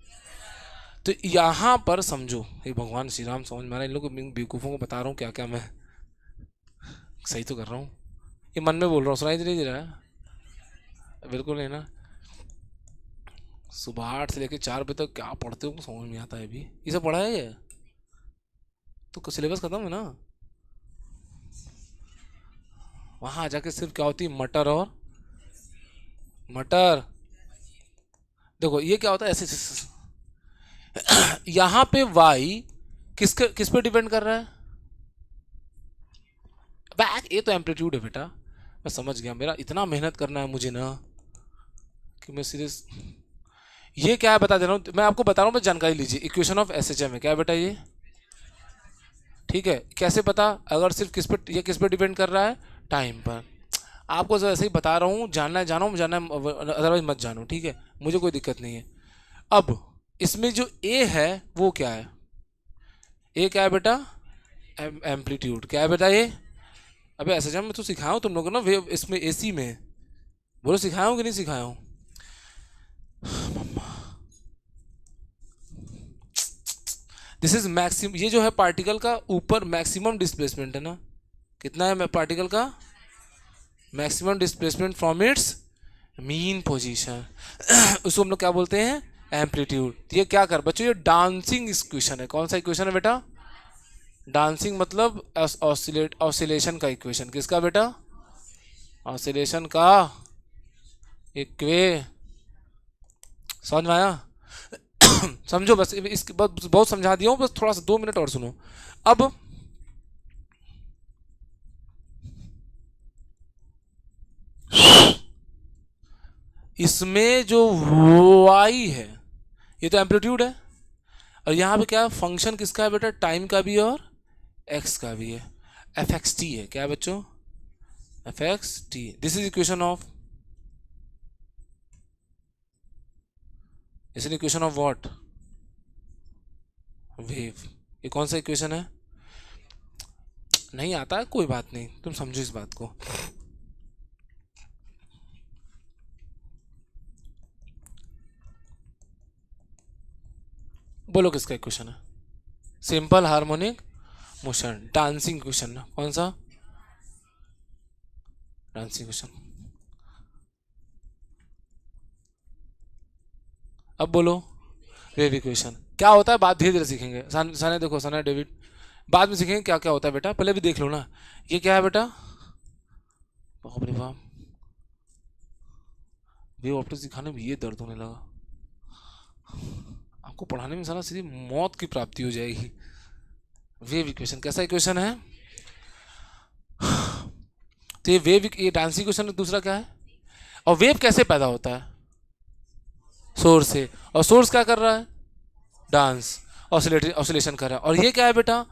Speaker 2: तो यहाँ पर समझो, ये भगवान श्री राम समझ में आ रहा है, इन लोग बेवकूफ़ों को बता रहा हूँ क्या क्या मैं सही तो कर रहा हूँ। ये मन में बोल रहा हूँ, सुनाई नहीं दे रहा है? बिल्कुल नहीं ना। सुबह 8 से लेकर 4 बजे तक क्या पढ़ते हो समझ नहीं आता है। अभी ये सब पढ़ा है ये, तो सिलेबस खत्म है ना। वहाँ जाके सिर्फ क्या होती है, मटर और मटर। देखो ये क्या होता है, ऐसे यहाँ पे वाई किस पे डिपेंड कर रहा है? बैक, ये तो एम्पलीट्यूड है बेटा, मैं समझ गया। मेरा इतना मेहनत करना है मुझे ना कि मैं सीरियस। ये क्या है बता दे रहा हूँ मैं आपको, बता रहा हूँ मैं, जानकारी लीजिए। इक्वेशन ऑफ एसएचएम है क्या बेटा ये? ठीक है, कैसे पता? अगर सिर्फ किस पे, ये किस पे डिपेंड कर रहा है? टाइम पर। आपको जो ऐसे ही बता रहा हूँ, जानना है जानो, जानना है अदरवाइज मत जानो, ठीक है, मुझे कोई दिक्कत नहीं है। अब इसमें जो ए है वो क्या है? ए क्या है बेटा? एम्पलीट्यूड। क्या है बेटा ये? अबे ऐसे जब मैं तो सिखाया हूँ तुम लोगों को ना वेव, इसमें एसी में। बोलो सिखाया हूँ कि नहीं सिखाया हूँ? दिस इज मैक्सिमम, ये जो है पार्टिकल का ऊपर मैक्सिमम डिस्प्लेसमेंट है ना। कितना है पार्टिकल का maximum displacement from its mean position? उसको हम लोग क्या बोलते हैं? एम्पलीट्यूड। ये क्या कर बच्चों, ये डांसिंग इक्वेशन है। कौन सा इक्वेशन है बेटा? डांसिंग मतलब ऑसिलेशन का इक्वेशन। किसका बेटा? ऑसिलेशन का इक्वे। समझ में आया? समझो बस, इसके बहुत बहुत समझा दिया हूँ, बस थोड़ा सा 2 मिनट और सुनो। अब इसमें जो वाई है ये तो एम्पलीट्यूड है, और यहाँ पे क्या फंक्शन किसका है बेटा? टाइम का भी और एक्स का भी है। एफ एक्स टी है क्या बच्चों? F x T. This is equation of, this is equation of what? Wave. ये कौन सा इक्वेशन है? नहीं आता है, कोई बात नहीं, तुम समझो इस बात को। बोलो किसका इक्वेशन है? Simple harmonic motion, dancing equation. कौन सा डांसिंग इक्वेशन? अब बोलो वेव इक्वेशन क्या होता है? बात धीरे धीरे सीखेंगे। सने देखो, सने डेविड, बाद में सीखेंगे क्या क्या होता है बेटा, पहले भी देख लो ना। ये क्या है बेटा? बाप रे बाप, वेव ऑप्टिक सिखाने में ये दर्द होने लगा। आपको पढ़ाने में साला सीधी मौत की प्राप्ति हो जाएगी। वेव इक्वेशन कैसा इक्वेशन है? तो ये वेव, ये डांसिंग इक्वेशन। दूसरा क्या है? और वेव कैसे पैदा होता है? सोर्स से। और सोर्स क्या कर रहा है? डांस, ऑसिलेशन कर रहा है। और ये क्या है बेटा?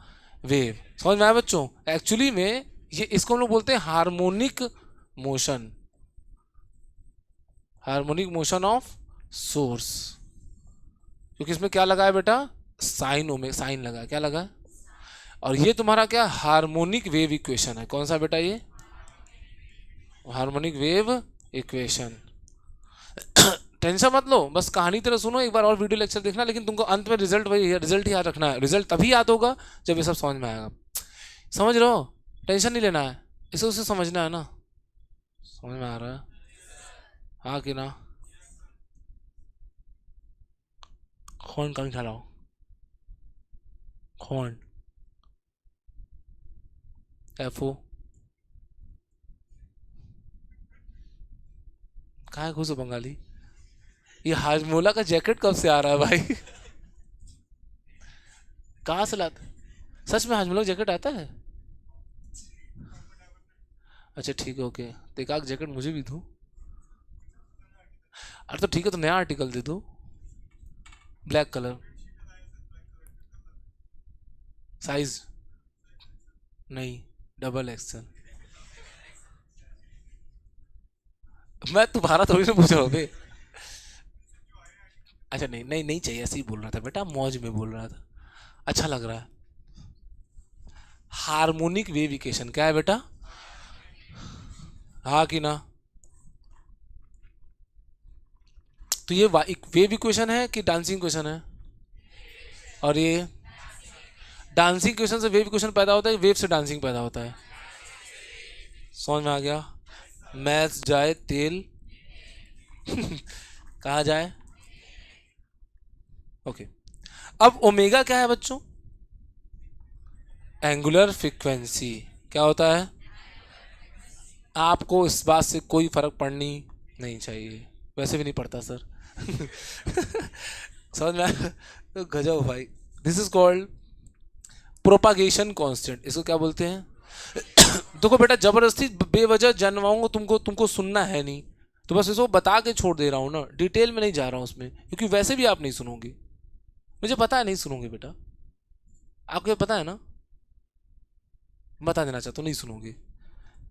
Speaker 2: वेव। समझ में आया बच्चों? एक्चुअली में ये, इसको हम लोग बोलते हैं harmonic motion, harmonic motion of source. क्योंकि इसमें क्या लगा है बेटा? साइन ओमे, साइन लगा है। क्या लगा है? और ये तुम्हारा क्या? हार्मोनिक वेव इक्वेशन है। कौन सा बेटा ये? Harmonic wave equation. टेंशन मत लो, बस कहानी तरह सुनो, एक बार और वीडियो लेक्चर देखना, लेकिन तुमको अंत में रिजल्ट वही, रिजल्ट ही याद रखना है। रिजल्ट तभी याद होगा जब ये सब समझ में आएगा। समझ रहे हो? टेंशन नहीं लेना है, इसे उसे समझना है ना। समझ में आ रहा है? हाँ कि ना? कौन कौन खिलाओ? कौन? एफ ओ कहाँ है? घुसो बंगाली। ये हाजमोला का जैकेट कब से आ रहा है भाई? कहाँ से लाते? सच में हाजमल जैकेट आता है? अच्छा ठीक है, ओके, तो एक आध जैकेट मुझे भी दो। अरे तो ठीक है, तो नया आर्टिकल दे दो, ब्लैक कलर। साइज? नहीं, डबल एक्सएल। मैं तुम्हारा थोड़ी ना पूछ रहा हूँ बे। अच्छा नहीं नहीं नहीं चाहिए, ऐसे ही बोल रहा था बेटा, मौज में बोल रहा था, अच्छा लग रहा है। हार्मोनिक वेव इक्वेशन क्या है बेटा? हाँ कि ना? तो ये वेव इक्वेशन है कि डांसिंग इक्वेशन है? और ये डांसिंग इक्वेशन से वेव इक्वेशन पैदा होता है, वेव से डांसिंग पैदा होता है? समझ में आ गया? मैथ्स जाए तेल कहाँ जाए? ओके। अब ओमेगा क्या है बच्चों? Angular frequency. क्या होता है? आपको इस बात से कोई फर्क पड़नी नहीं चाहिए, वैसे भी नहीं पड़ता सर समझ में आया? तो गजब भाई। This is called propagation constant, इसको क्या बोलते हैं? देखो बेटा, जबरदस्ती बेवजह जनवाऊंगा तुमको, तुमको सुनना है नहीं, तो बस इसको बता के छोड़ दे रहा हूँ ना, डिटेल में नहीं जा रहा हूँ उसमें, क्योंकि वैसे भी आप नहीं सुनोगे, मुझे पता है नहीं सुनोगे बेटा, आपको पता है ना, बता देना चाहता हूँ नहीं सुनोगे।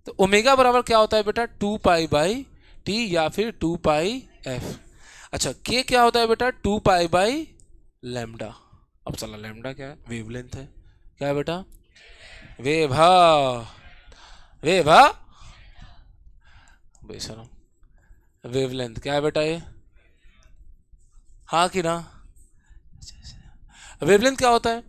Speaker 2: तो ओमेगा बराबर क्या होता है बेटा? 2 पाई बाई टी या फिर 2 पाई एफ। अच्छा, के क्या होता है बेटा? 2 पाई बाई लैम्डा। अब चला, लैम्डा क्या है? वेवलेंथ है। क्या है बेटा? वेव, हाँ, वेव, हाँ, बेशरम। वेवलेंथ क्या है बेटा ये? हाँ कि ना? वेवलेंथ क्या होता है?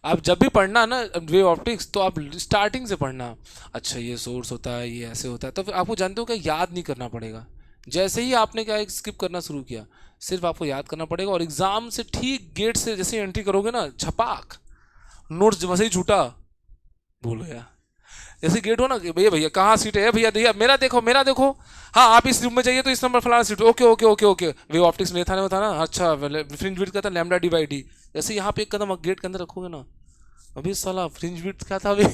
Speaker 2: आप जब भी पढ़ना ना वेव ऑप्टिक्स, तो आप स्टार्टिंग से पढ़ना। अच्छा, ये सोर्स होता है, ये ऐसे होता है, तो फिर आपको जानते हो क्या, याद नहीं करना पड़ेगा। जैसे ही आपने क्या स्किप करना शुरू किया, सिर्फ आपको याद करना पड़ेगा, और एग्जाम से ठीक गेट से जैसे एंट्री करोगे ना, छपाक नोट्स वैसे ही छूटा, भूल गया। जैसे गेट हो ना कि भैया भैया कहाँ सीट है, भैया भैया मेरा देखो मेरा देखो, हाँ आप इस रूम में जाइए तो इस नंबर फलाना seat, okay okay okay okay, wave optics में था ना, अच्छा फ्रिंज विड्थ का था लैम्डा डी बाई डी। जैसे यहाँ पे एक कदम गेट के अंदर रखोगे ना, अभी साला फ्रिंज विड्थ क्या था अभी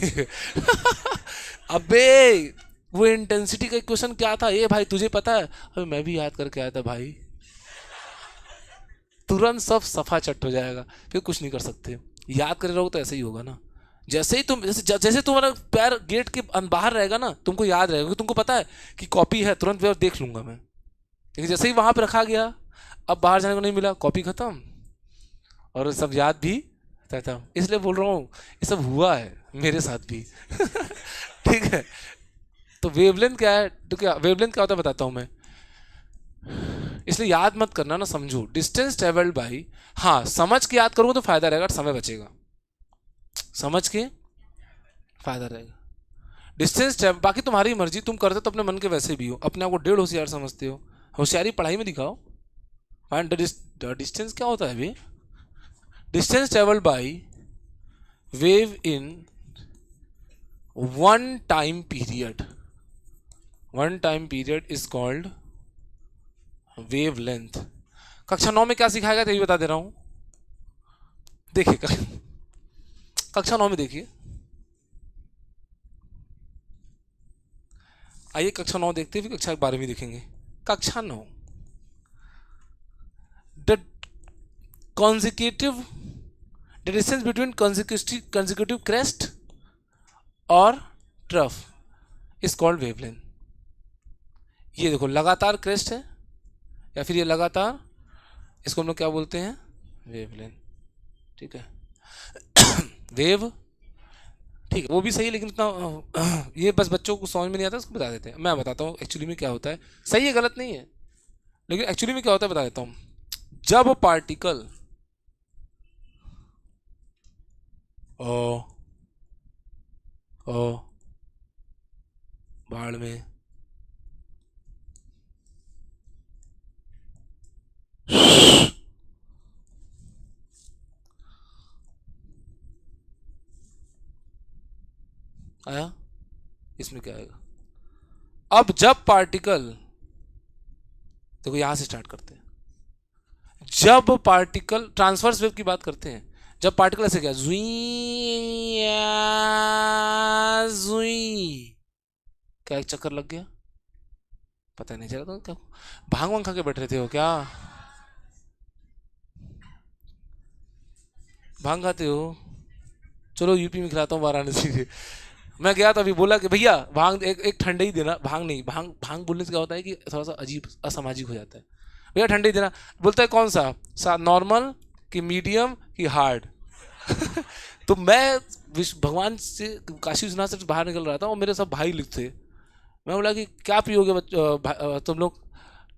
Speaker 2: अबे वो इंटेंसिटी का क्वेश्चन क्या था ये भाई तुझे पता है? अबे मैं भी याद करके आया था भाई, तुरंत सब सफा चट हो जाएगा, फिर कुछ नहीं कर सकते। याद करे रहोगे तो ऐसे ही होगा ना। जैसे ही तुम जैसे तुम्हारा पैर गेट के बाहर रहेगा ना, तुमको याद रहेगा, तुमको पता है कि कॉपी है, तुरंत देख लूंगा मैं। लेकिन जैसे ही वहां पे रखा गया, अब बाहर जाने को नहीं मिला, कॉपी खत्म, और सब याद भी खत्म। इसलिए बोल रहा हूँ, ये सब हुआ है मेरे साथ भी ठीक है। तो वेवलेंथ क्या है, तो क्या वेवलेंथ क्या होता है बताता हूँ मैं, इसलिए याद मत करना ना, समझो डिस्टेंस ट्रेवल्ड बाई। हाँ, समझ के याद करोगे तो फायदा रहेगा, समय बचेगा, समझ के फायदा रहेगा। डिस्टेंस ट्रेवल बाकी तुम्हारी मर्जी, तुम करते तो अपने मन के वैसे भी हो, अपने आप को डेढ़ होशियार समझते हो, होशियारी पढ़ाई में दिखाओ। फाइंड द डिस्टेंस क्या होता है अभी? Distance travelled by wave in one time period, one time period is called wave length. कक्षा 9 में क्या सिखाएगा तो ये बता दे रहा हूं, देखिए कक्षा 9 में देखिए, आइए कक्षा 9 देखते हैं, फिर कक्षा 12वीं देखेंगे। कक्षा 9, the consecutive the distance between consecutive crest और ट्रफ इज कॉल्ड वेवलेंथ। ये देखो लगातार क्रेस्ट है, या फिर ये लगातार, इसको हम लोग क्या बोलते हैं? वेवलेंथ। ठीक है वेव, ठीक है वो भी सही है, लेकिन इतना ये बस बच्चों को समझ में नहीं आता, उसको बता देते हैं। मैं बताता हूँ एक्चुअली में क्या होता है, सही है गलत नहीं है, लेकिन एक्चुअली में क्या होता है बता देता हूँ। जब पार्टिकल ओ ओ बाढ़ में आया, इसमें क्या आएगा? अब जब पार्टिकल, देखो यहां से स्टार्ट करते हैं, जब पार्टिकल ट्रांसवर्स वेव की बात करते हैं, जब पार्टिकल ऐसे क्या जुई जुई, क्या एक चक्कर लग गया? पता नहीं चला। तो क्या भांग वांग खा के बैठ रहे थे हो क्या? भांग खाते हो? चलो यूपी में खिलाता हूँ, वाराणसी से। मैं गया तो अभी बोला कि भैया भांग एक ठंडा ही देना। भांग नहीं, भांग भांग बोलने से क्या होता है कि थोड़ा सा अजीब असामाजिक हो जाता है। भैया ठंडा ही देना। बोलता है कौन सा नॉर्मल कि मीडियम कि हार्ड? तो मैं भगवान से काशी विश्वनाथ से बाहर निकल रहा था और मेरे सब भाई लोग थे। मैं बोला कि क्या पियोगे तुम लोग?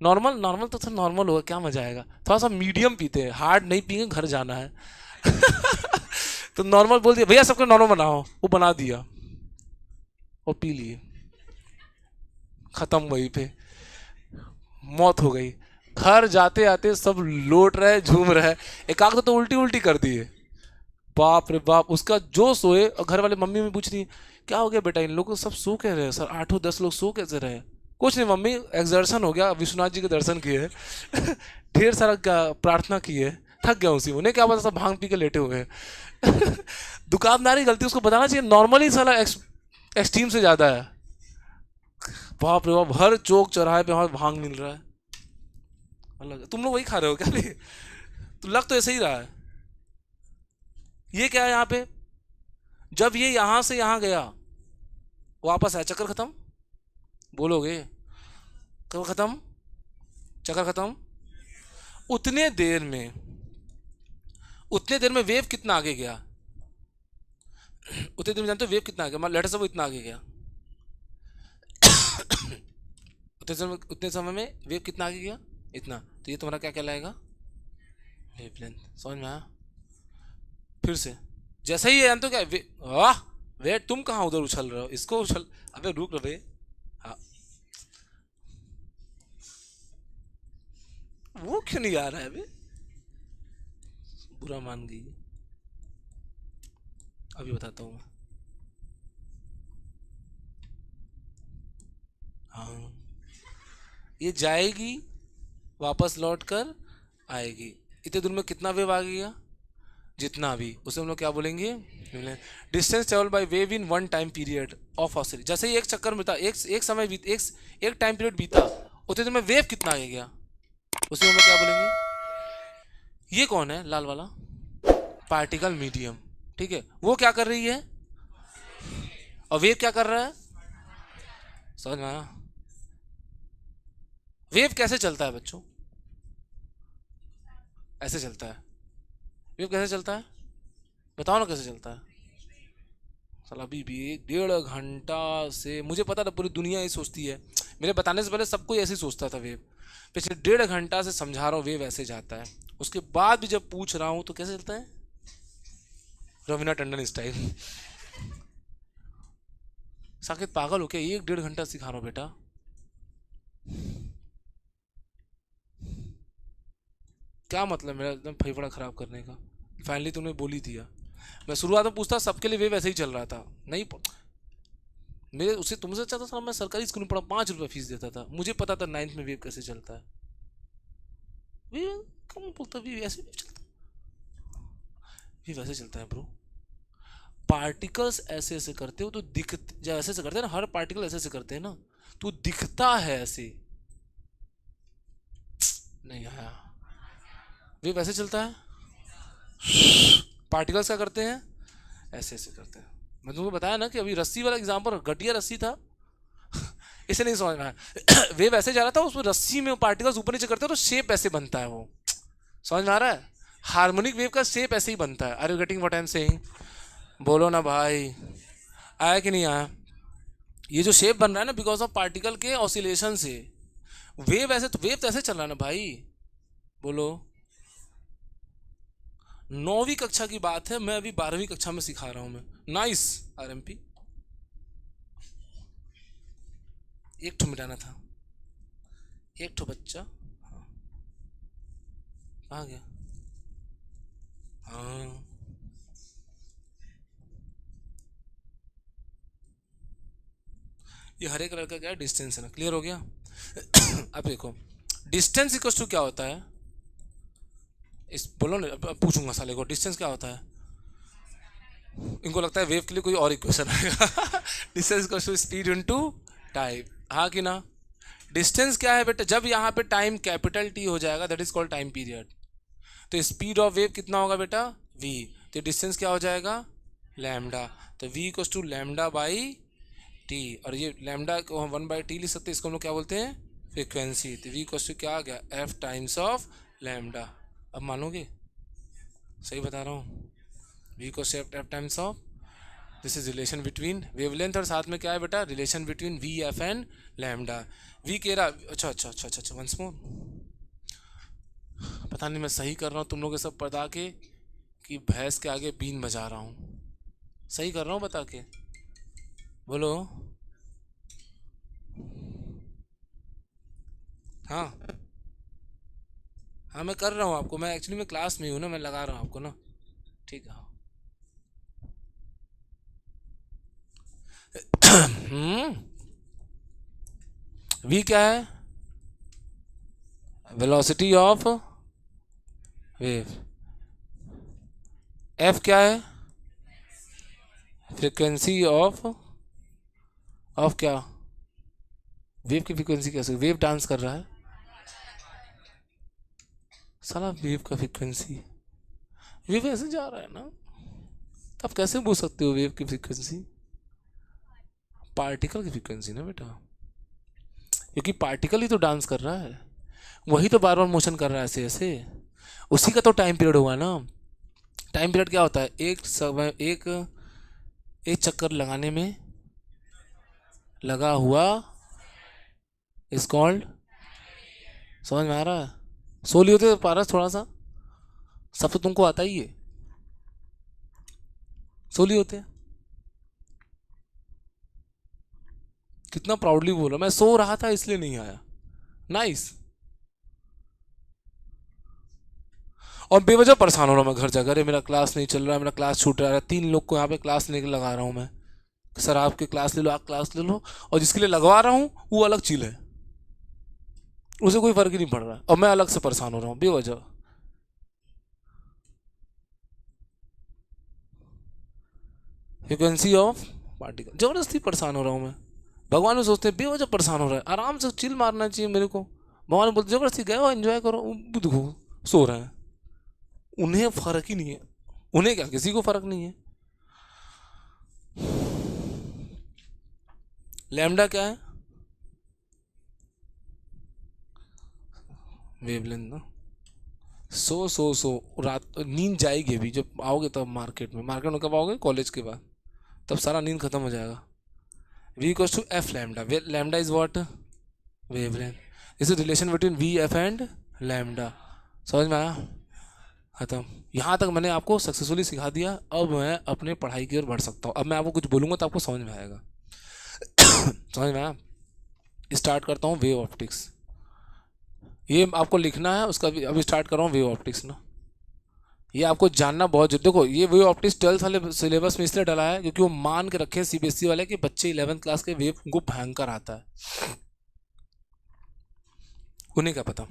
Speaker 2: नॉर्मल नॉर्मल तो सर नॉर्मल होगा, क्या मजा आएगा। थोड़ा सा मीडियम पीते हैं, हार्ड नहीं पियेंगे, घर जाना है। तो नॉर्मल बोल दिया भैया, सबको नॉर्मल बनाओ। वो बना दिया और पी लिए, खत्म वहीं पे, मौत हो गई। घर जाते आते सब लौट रहे, झूम रहे। एक आग तो उल्टी उल्टी कर दिए। बाप रे बाप, उसका जो सोए। और घर वाले मम्मी में पूछ रही क्या हो गया बेटा, इन लोग सब सो कह रहे हैं सर, 8-10 लोग सो कैसे रहे? कुछ नहीं मम्मी, एक्सर्शन हो गया, विश्वनाथ जी के दर्शन किए। ढेर सारा प्रार्थना की है, थक गया उसी। उन्हें क्या पता, सब भांग पी के लेटे हुए हैं। दुकानदारी गलती, उसको बताना चाहिए नॉर्मली साला एक्सट्रीम से ज्यादा है। बाप रे बाप, हर चौक चौराहे पे वहां भांग मिल रहा है। अलग, तुम लोग वही खा रहे हो क्या भी? तो लग तो ऐसे ही रहा है। ये क्या है यहाँ पे? जब ये यहां से यहां गया, वापस आया, चक्कर खत्म। बोलोगे कब खत्म? चक्कर खत्म। उतने देर में, उतने देर में वेव कितना आगे गया? उतने देर में जानते हो वेव कितना आगे? मान लेटर से वो इतना आगे गया। उतने समय में वेव कितना आगे गया? इतना। तो ये तुम्हारा क्या कहलाएगा? वेवलेंथ। समझ में आया? फिर से जैसे ही ये जानते हो क्या वाह, वे तुम कहाँ उधर उछल रहे हो, इसको उछल। अबे रुक रहे। हाँ, वो क्यों नहीं आ रहा है अभी? बुरा मान गई। अभी बताता हूँ मैं। हाँ, ये जाएगी, वापस लौट कर आएगी। इतने दूर में कितना वेव आ गया? जितना भी, उसे हम लोग क्या बोलेंगे? Distance travel by wave in one time period of oscillation. जैसे ही एक चक्कर बीता, एक समय बीत, एक टाइम पीरियड बीता, उतने देर में वेव कितना आगे गया, उसे हम लोग क्या बोलेंगे? ये कौन है लाल वाला? Particle medium. ठीक है, वो क्या कर रही है और वेव क्या कर रहा है? समझ में आया? वेव कैसे चलता है बच्चों? ऐसे चलता है। वेव कैसे चलता है? बताओ ना कैसे चलता है। साला अभी भी 1.5 घंटा से मुझे पता था पूरी दुनिया ही सोचती है। मेरे बताने से पहले सब कोई ऐसे ही सोचता था वेव। पिछले 1.5 घंटा से समझा रहा हूँ वेव ऐसे जाता है। उसके बाद भी जब पूछ रहा हूँ तो कैसे चलता है? रवीना टंडन स्टाइल। साकेत पागल हो क्या? 1-1.5 घंटा सिखा रहा हूँ बेटा। क्या मतलब मेरा एकदम फेफड़ा खराब करने का? फाइनली तुमने बोली दिया। मैं शुरुआत में पूछता सबके लिए वेव ऐसे ही चल रहा था, नहीं मेरे उससे तुमसे अच्छा था। मैं सरकारी स्कूल में पढ़ा, 5 रुपये फीस देता था, मुझे पता था 9th में वेव कैसे चलता है। वेव कौन बोलता वेव ऐसे वेव चलता? वेव वैसे चलता है ब्रो। पार्टिकल्स ऐसे ऐसे करते हो तो दिख, जब ऐसे ऐसे करते हैं ना, हर पार्टिकल ऐसे ऐसे करते हैं ना, तो दिखता है ऐसे। नहीं आया। वेव ऐसे चलता है। पार्टिकल्स क्या करते हैं? ऐसे ऐसे करते हैं। मैं तुमको बताया ना कि अभी रस्सी वाला एग्जाम्पल, घटिया रस्सी था। इसे नहीं समझ में आया। वेव ऐसे जा रहा था, उसमें रस्सी में पार्टिकल्स ऊपर नीचे करते हैं तो शेप ऐसे बनता है वो। समझ में आ रहा है? हार्मोनिक वेव का शेप ऐसे ही बनता है। Are you getting what I am saying? बोलो ना भाई, आया कि नहीं आया? ये जो शेप बन रहा है ना, बिकॉज ऑफ पार्टिकल के ऑसिलेशन से। वेव ऐसे तो, वेव तो ऐसे चल रहा है ना भाई। बोलो। 9वीं कक्षा की बात है, मैं अभी 12वीं कक्षा में सिखा रहा हूँ मैं। नाइस। आरएमपी। एक ठो मिटाना था, एक ठो बच्चा। हाँ, कहाँ गया? हाँ, ये हरे कलर का क्या है? डिस्टेंस है ना, क्लियर हो गया? अब देखो, डिस्टेंस इक्वल टू क्या होता है? इस बोलो ना, अब पूछूंगा साले को डिस्टेंस क्या होता है। इनको लगता है वेव के लिए कोई और इक्वेशन आएगा। Distance equals to speed into time, हाँ कि ना। डिस्टेंस क्या है बेटा, जब यहाँ पे टाइम कैपिटल टी हो जाएगा that is called time period. तो स्पीड ऑफ वेव कितना होगा बेटा, v। तो डिस्टेंस क्या हो जाएगा, लैम्डा। तो v equals to lambda by T, और ये लैम्डा को हम 1/t लिख सकते हैं, इसको हम लोग क्या बोलते हैं, फ्रिक्वेंसी। तो v इक्वल्स टू क्या आ गया, f टाइम्स ऑफ लैम्डा। अब मानोगे, सही बता रहा हूँ, v equals to f times of, this is relation between wavelength, और साथ में क्या है बेटा, relation between V F and lambda. V कह रहा, अच्छा वंस मोर, पता नहीं मैं सही कर रहा हूँ तुम लोग सब बता के कि भैंस के आगे बीन बजा रहा हूँ, सही कर रहा हूँ बता के, बोलो। हाँ हाँ मैं कर रहा हूँ आपको, मैं एक्चुअली मैं क्लास में हूँ ना, मैं लगा रहा हूँ आपको ना, ठीक है। वी क्या है, वेलोसिटी ऑफ वेव। एफ क्या है, फ्रिक्वेंसी ऑफ क्या, वेव की फ्रिक्वेंसी कैसे, वेव डांस कर रहा है साला, वेव का फ्रिक्वेंसी, वेव ऐसे जा रहा है ना, तो आप कैसे बोल सकते हो वेव की फ्रिक्वेंसी, पार्टिकल की फ्रिक्वेंसी ना बेटा, क्योंकि पार्टिकल ही तो डांस कर रहा है, वही तो बार बार मोशन कर रहा है ऐसे ऐसे, उसी का तो टाइम पीरियड हुआ ना। टाइम पीरियड क्या होता है, एक समय एक चक्कर लगाने में लगा हुआ इज कॉल्ड, समझ में आ रहा है, सो लियो तो पारस थोड़ा सा, सब तो तुमको आता ही है, सो लिए होते हैं, कितना प्राउडली बोल रहा, मैं सो रहा था इसलिए नहीं आया, नाइस। और बेवजह परेशान हो रहा हूँ मैं घर जाकर, अरे मेरा क्लास नहीं चल रहा है, मेरा क्लास छूट रहा है, 3 लोग को यहाँ पे क्लास लेके लगा रहा हूँ मैं, सर आपके क्लास ले लो, आप क्लास ले लो, और जिसके लिए लगवा रहा हूँ वो अलग चील है, उसे कोई फर्क ही नहीं पड़ रहा है, और मैं अलग से परेशान हो रहा हूँ बेवजह। फ्रिक्वेंसी ऑफ पार्टिकल, जबरदस्ती परेशान हो रहा हूँ मैं, भगवान भी सोचते हैं बेवजह परेशान हो रहा है, आराम से चिल मारना चाहिए मेरे को, भगवान बोलते जबरदस्ती गए हो एंजॉय करो, वो देखो सो रहे हैं, उन्हें फर्क ही नहीं है, उन्हें क्या, किसी को फर्क नहीं है। लैम्डा क्या है, वेवलेंथ ना, सो रात नींद जाएगी अभी, जब आओगे तब मार्केट में कब आओगे, कॉलेज के बाद, तब सारा नींद खत्म हो जाएगा। v equals to F lambda, lambda is what, wavelength, is the relation between V F and lambda, समझ में आया, खत्म। यहाँ तक मैंने आपको सक्सेसफुली सिखा दिया, अब मैं अपने पढ़ाई की ओर बढ़ सकता हूँ, अब मैं आपको कुछ बोलूँगा तो आपको समझ में आएगा। समझ में आया, स्टार्ट करता हूँ वेव ऑप्टिक्स, ये आपको लिखना है, उसका भी अभी स्टार्ट कर रहा हूँ वेव ऑप्टिक्स ना, ये आपको जानना बहुत जरूरी, देखो ये वेव ऑप्टिक्स 12th वाले सिलेबस में इसलिए डाला है क्योंकि वो मान के रखे सीबीएसई वाले कि बच्चे 11th क्लास के वेव उनको भयंकर आता है, उन्हें क्या पता।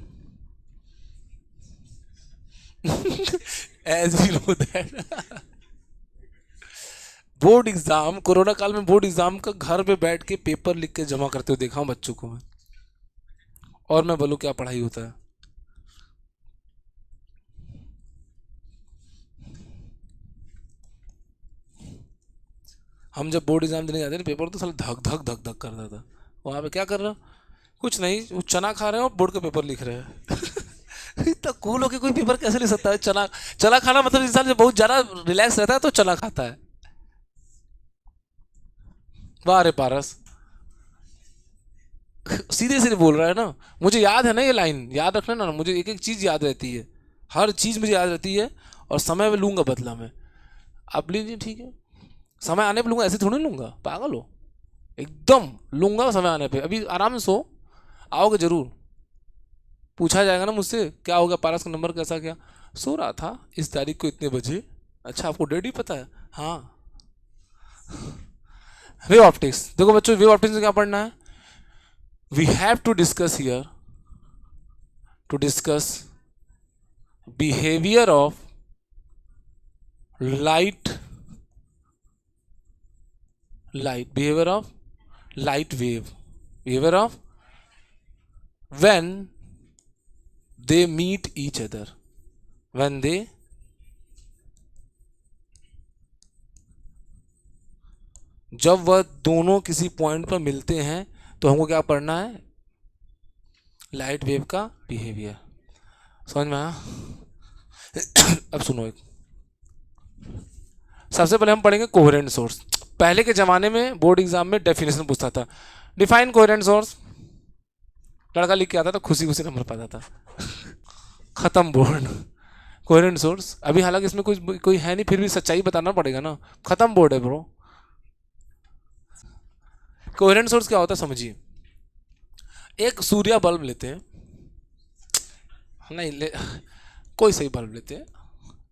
Speaker 2: As we know that, board exam, corona काल में बोर्ड एग्जाम का घर पे बैठ के पेपर लिख के जमा करते हुए देखा हूँ बच्चों को मैं, और मैं बोलूँ क्या पढ़ाई होता है। हम जब बोर्ड एग्जाम देने जाते थे पेपर तो साला धक धक धक धक करता था, वहाँ पे क्या कर रहा हूँ, कुछ नहीं, वो चना खा रहे हो बोर्ड का पेपर लिख रहे हैं। इतना कूल होके कोई पेपर कैसे लिख सकता है, चना, चना खाना मतलब इंसान जब बहुत ज़्यादा रिलैक्स रहता है तो चना खाता है, वाह रे पारस, सीधे सीधे बोल रहा है ना, मुझे याद है ना ये लाइन, याद रखना ना, मुझे एक एक चीज़ याद रहती है, हर चीज़ मुझे याद रहती है, और समय में लूँगा बदला मैं, आप लीजिए ठीक है, समय आने पे लूँगा, ऐसे थोड़ी लूँगा, पागल हो, एकदम लूँगा समय आने पे, अभी आराम से सो, आओगे जरूर, पूछा जाएगा ना मुझसे क्या हो गया पारस का नंबर कैसा गया, सो रहा था इस तारीख को इतने बजे, अच्छा आपको डेट ही पता है, हाँ। वेव ऑप्टिक्स, देखो बच्चों वेव ऑप्टिक्स में क्या पढ़ना है, we have to discuss here, to discuss behaviour of light behaviour of light wave, behaviour of when they meet each other, when they जब वह दोनों किसी पॉइंट पर मिलते हैं तो हमको क्या पढ़ना है, लाइट वेव का बिहेवियर। समझ में आया? अब सुनो, एक सबसे पहले हम पढ़ेंगे कोहेरेंट सोर्स। पहले के ज़माने में बोर्ड एग्जाम में डेफिनेशन पूछता था, डिफाइन कोहेरेंट सोर्स, लड़का लिख के आता था, खुशी खुशी नंबर पाता था। खत्म बोर्ड। कोहेरेंट सोर्स अभी हालांकि इसमें कोई है नहीं, फिर भी सच्चाई बताना पड़ेगा ना, खत्म बोर्ड है ब्रो। कोहेरेंट सोर्स क्या होता है समझिए, एक सूर्य बल्ब लेते हैं, नहीं कोई सही बल्ब लेते हैं,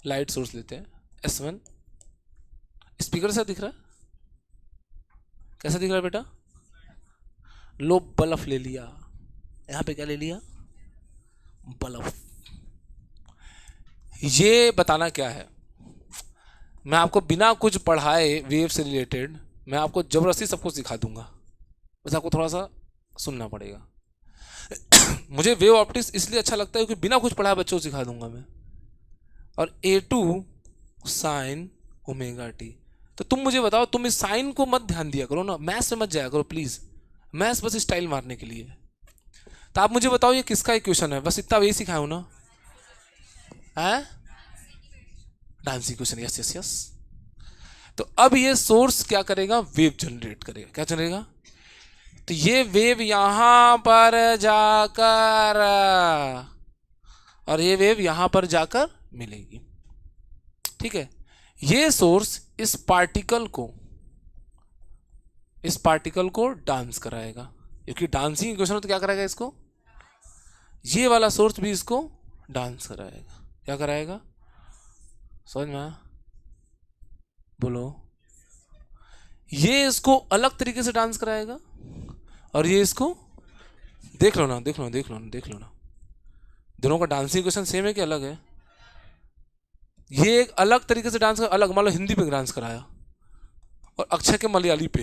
Speaker 2: लाइट सोर्स लेते हैं S1, स्पीकर से दिख रहा है, कैसा दिख रहा है बेटा, लो बल्ब ले लिया, यहाँ पे क्या ले लिया, बल्ब। ये बताना क्या है, मैं आपको बिना कुछ पढ़ाए वेव से रिलेटेड मैं आपको जबरदस्ती सबको सिखा दूंगा, बस आपको थोड़ा सा सुनना पड़ेगा। मुझे वेव ऑप्टिक्स इसलिए अच्छा लगता है क्योंकि बिना कुछ पढ़ाए बच्चों को सिखा दूंगा मैं। और A2 साइन ओमेगा टी, तो तुम मुझे बताओ, तुम इस साइन को मत ध्यान दिया करो ना, मैथ्स में मत जाया करो प्लीज, मैथ्स बस स्टाइल मारने के लिए। तो आप मुझे बताओ ये किसका इक्वेशन है, बस इतना वही सिखाया हूं ना, है dance equation, yes yes yes. तो अब ये सोर्स क्या करेगा, वेव जनरेट करेगा, क्या जनरेगा, तो ये वेव यहां पर जाकर और ये वेव यहां पर जाकर मिलेगी, ठीक है। ये सोर्स इस पार्टिकल को डांस कराएगा, क्योंकि डांसिंग इक्वेशन हो तो क्या कराएगा इसको, ये वाला सोर्स भी इसको डांस कराएगा, क्या कराएगा, समझ में आया? बोलो, ये इसको अलग तरीके से डांस कराएगा और ये इसको, देख लो ना, देख लो देख लो देख लो ना, दोनों का डांसिंग इक्वेशन सेम है कि अलग है? ये एक अलग तरीके से डांस कर, अलग मान लो हिंदी पे डांस कराया और अक्षय के मलयाली पे,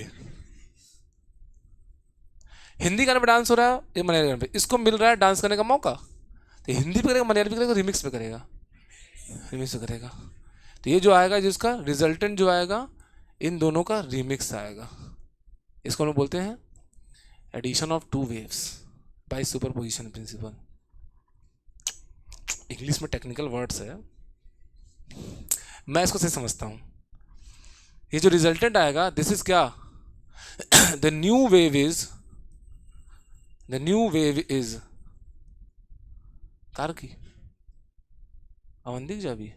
Speaker 2: हिंदी गाने पे डांस हो रहा है, ये मलयाली गाने पे, इसको मिल रहा है डांस करने का मौका, तो हिंदी पे करेगा, मलयाली पे करेगा, रिमिक्स पे करेगा, रिमिक्स पे करेगा। तो ये जो आएगा, जिसका रिजल्टेंट जो आएगा, इन दोनों का रिमिक्स आएगा, इसको हम बोलते हैं addition of two waves by superposition principle. English में टेक्निकल वर्ड्स है, मैं इसको सही समझता हूं। ये जो रिजल्टेंट आएगा, दिस इज क्या, the new wave is car की अवंतिक जाबी,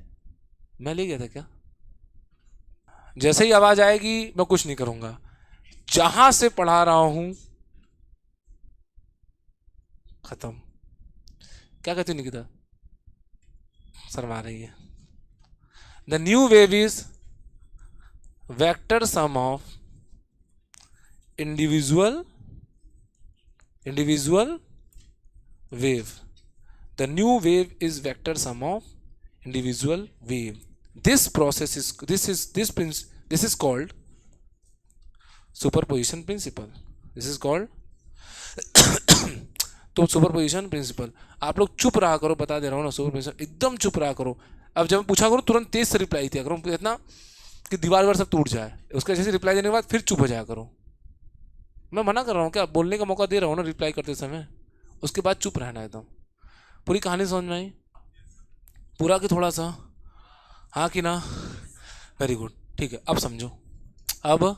Speaker 2: मैं ले गया था क्या? जैसे ही आवाज आएगी मैं कुछ नहीं करूंगा, जहां से पढ़ा रहा हूं खत्म। क्या कहती निकिता, शर्मा रही है। The new wave is vector sum of individual wave. The new wave is vector sum of individual wave. This is called superposition principle. This is called तो सुपरपोजिशन प्रिंसिपल। आप लोग चुप रहा करो, बता दे रहा हूँ ना, सुपरपोजिशन एकदम चुप रहा करो। अब जब मैं पूछा करो तुरंत तेज से रिप्लाई दिया करो, इतना कि दीवार वार सब टूट जाए, उसका जैसे रिप्लाई देने के बाद फिर चुप हो जाया करो। मैं मना कर रहा हूँ क्या, बोलने का मौका दे रहा हूँ ना रिप्लाई करते समय, उसके बाद चुप रहना एकदम। पूरी कहानी समझ में आई, पूरा कि थोड़ा सा, हाँ कि ना, वेरी गुड, ठीक है। अब समझो, अब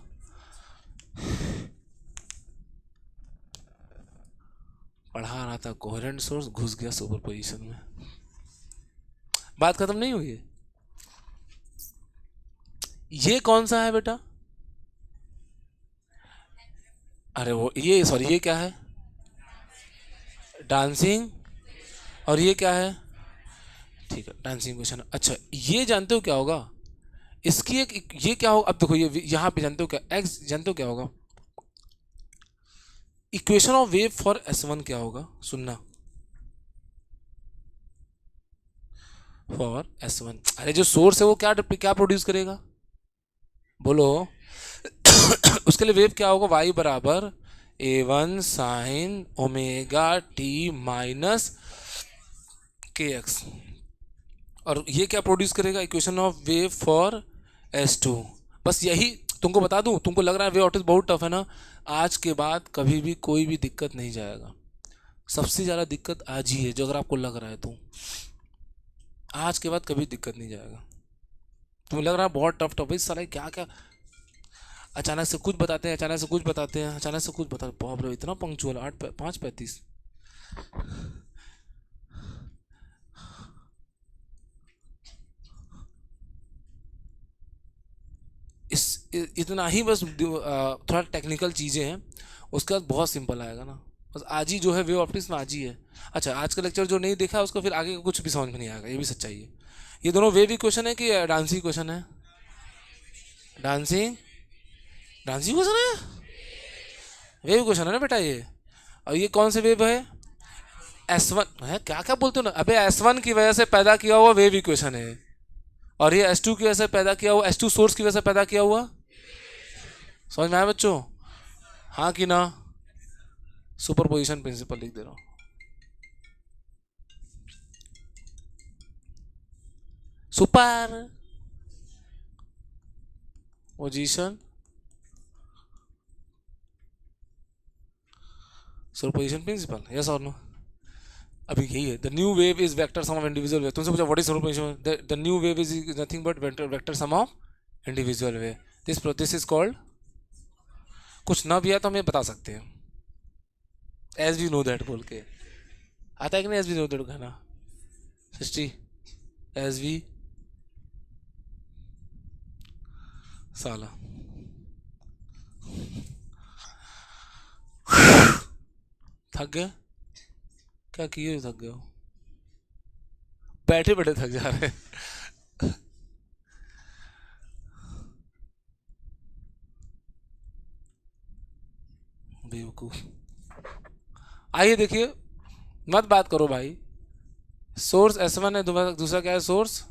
Speaker 2: पढ़ा रहा था कोहेरेंट सोर्स, घुस गया सुपरपोजिशन में, बात खत्म नहीं हुई है। ये कौन सा है बेटा, अरे वो ये सॉरी, ये क्या है, डांसिंग, और ये क्या है, ठीक है डांसिंग क्वेश्चन। अच्छा ये जानते हो क्या होगा, इसकी एक ये क्या होगा, अब देखो ये यहां पे जानते हो क्या, एक्स जानते हो क्या होगा, equation of wave for S1 क्या होगा, सुनना, फॉर S1। अरे जो सोर्स है वो क्या क्या प्रोड्यूस करेगा, बोलो। उसके लिए वेव क्या होगा, y बराबर A1 sine omega T minus के एक्स। और ये क्या प्रोड्यूस करेगा, equation of wave for S2। बस यही तुमको बता दूं, तुमको लग रहा है वेव ऑप्टिक्स बहुत टफ है ना, आज के बाद कभी भी कोई भी दिक्कत नहीं जाएगा। सबसे ज़्यादा दिक्कत आज ही है, जो अगर आपको लग रहा है तो आज के बाद कभी दिक्कत नहीं जाएगा। तुम्हें लग रहा है बहुत टफ टफ है साला, क्या क्या अचानक से कुछ बताते हैं, अचानक से कुछ बताते हैं, अचानक से कुछ बताते, बाप रे इतना पंक्चुअल, 5:35। इतना ही बस, थोड़ा टेक्निकल चीज़ें हैं, उसके बाद बहुत सिंपल आएगा ना। बस आज ही जो है वेव ऑप्टिक्स में आज ही है। अच्छा, आज का लेक्चर जो नहीं देखा है उसको फिर आगे का कुछ भी समझ में नहीं आएगा, ये भी सच्चाई है। ये दोनों वेव इक्वेशन है कि डांसिंग क्वेश्चन है, डांसिंग डांसिंग क्वेश्चन है, वेव क्वेश्चन है ना बेटा ये। और ये कौन से वेव है, S1 है, क्या क्या बोलते हो ना, अबे S1 की वजह से पैदा किया हुआ वेव इक्वेशन है, और ये S2 की वजह से पैदा किया हुआ, S2 सोर्स की वजह से पैदा किया हुआ। समझ में आया बच्चों, हाँ कि ना। सुपर पोजिशन प्रिंसिपल लिख दे रहा हूँ। Superposition superposition principle, yes और नो। अभी यही है, the new wave is vector sum of individual wave. तुमसे पूछा what is superposition, the new wave is nothing but vector sum of individual wave. This is called, कुछ ना भी है तो हमें बता सकते हैं, एज वी नो दैट बोल के आता है कि नहीं, एज वी नो दैट कहना सृष्टि, एज वी साला। थक गए, क्या किए थक गए हो, बैठे बैठे थक जा रहे हैं। बेवकूफ। आइए देखिए, मत बात करो भाई। सोर्स S1 है, दूसरा क्या है सोर्स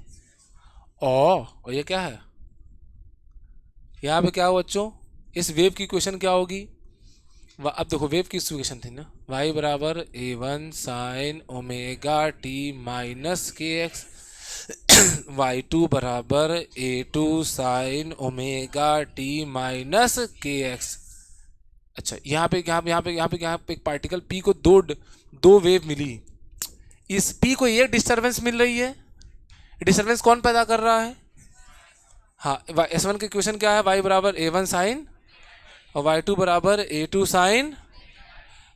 Speaker 2: और ये क्या है, यहाँ पे क्या हो बच्चों, इस वेव की इक्वेशन क्या होगी। अब देखो वेव की इक्वेशन थी ना, y बराबर A1 sine omega T minus के एक्स, y2 बराबर A2 sine omega T minus के एक्स। अच्छा, यहाँ पे एक पार्टिकल P को दो वेव मिली, इस P को एक डिस्टरबेंस मिल रही है, डिस्टरबेंस कौन पैदा कर रहा है, हाँ S1 की इक्वेशन क्या है, y बराबर A1 साइन और y2 बराबर A2 साइन।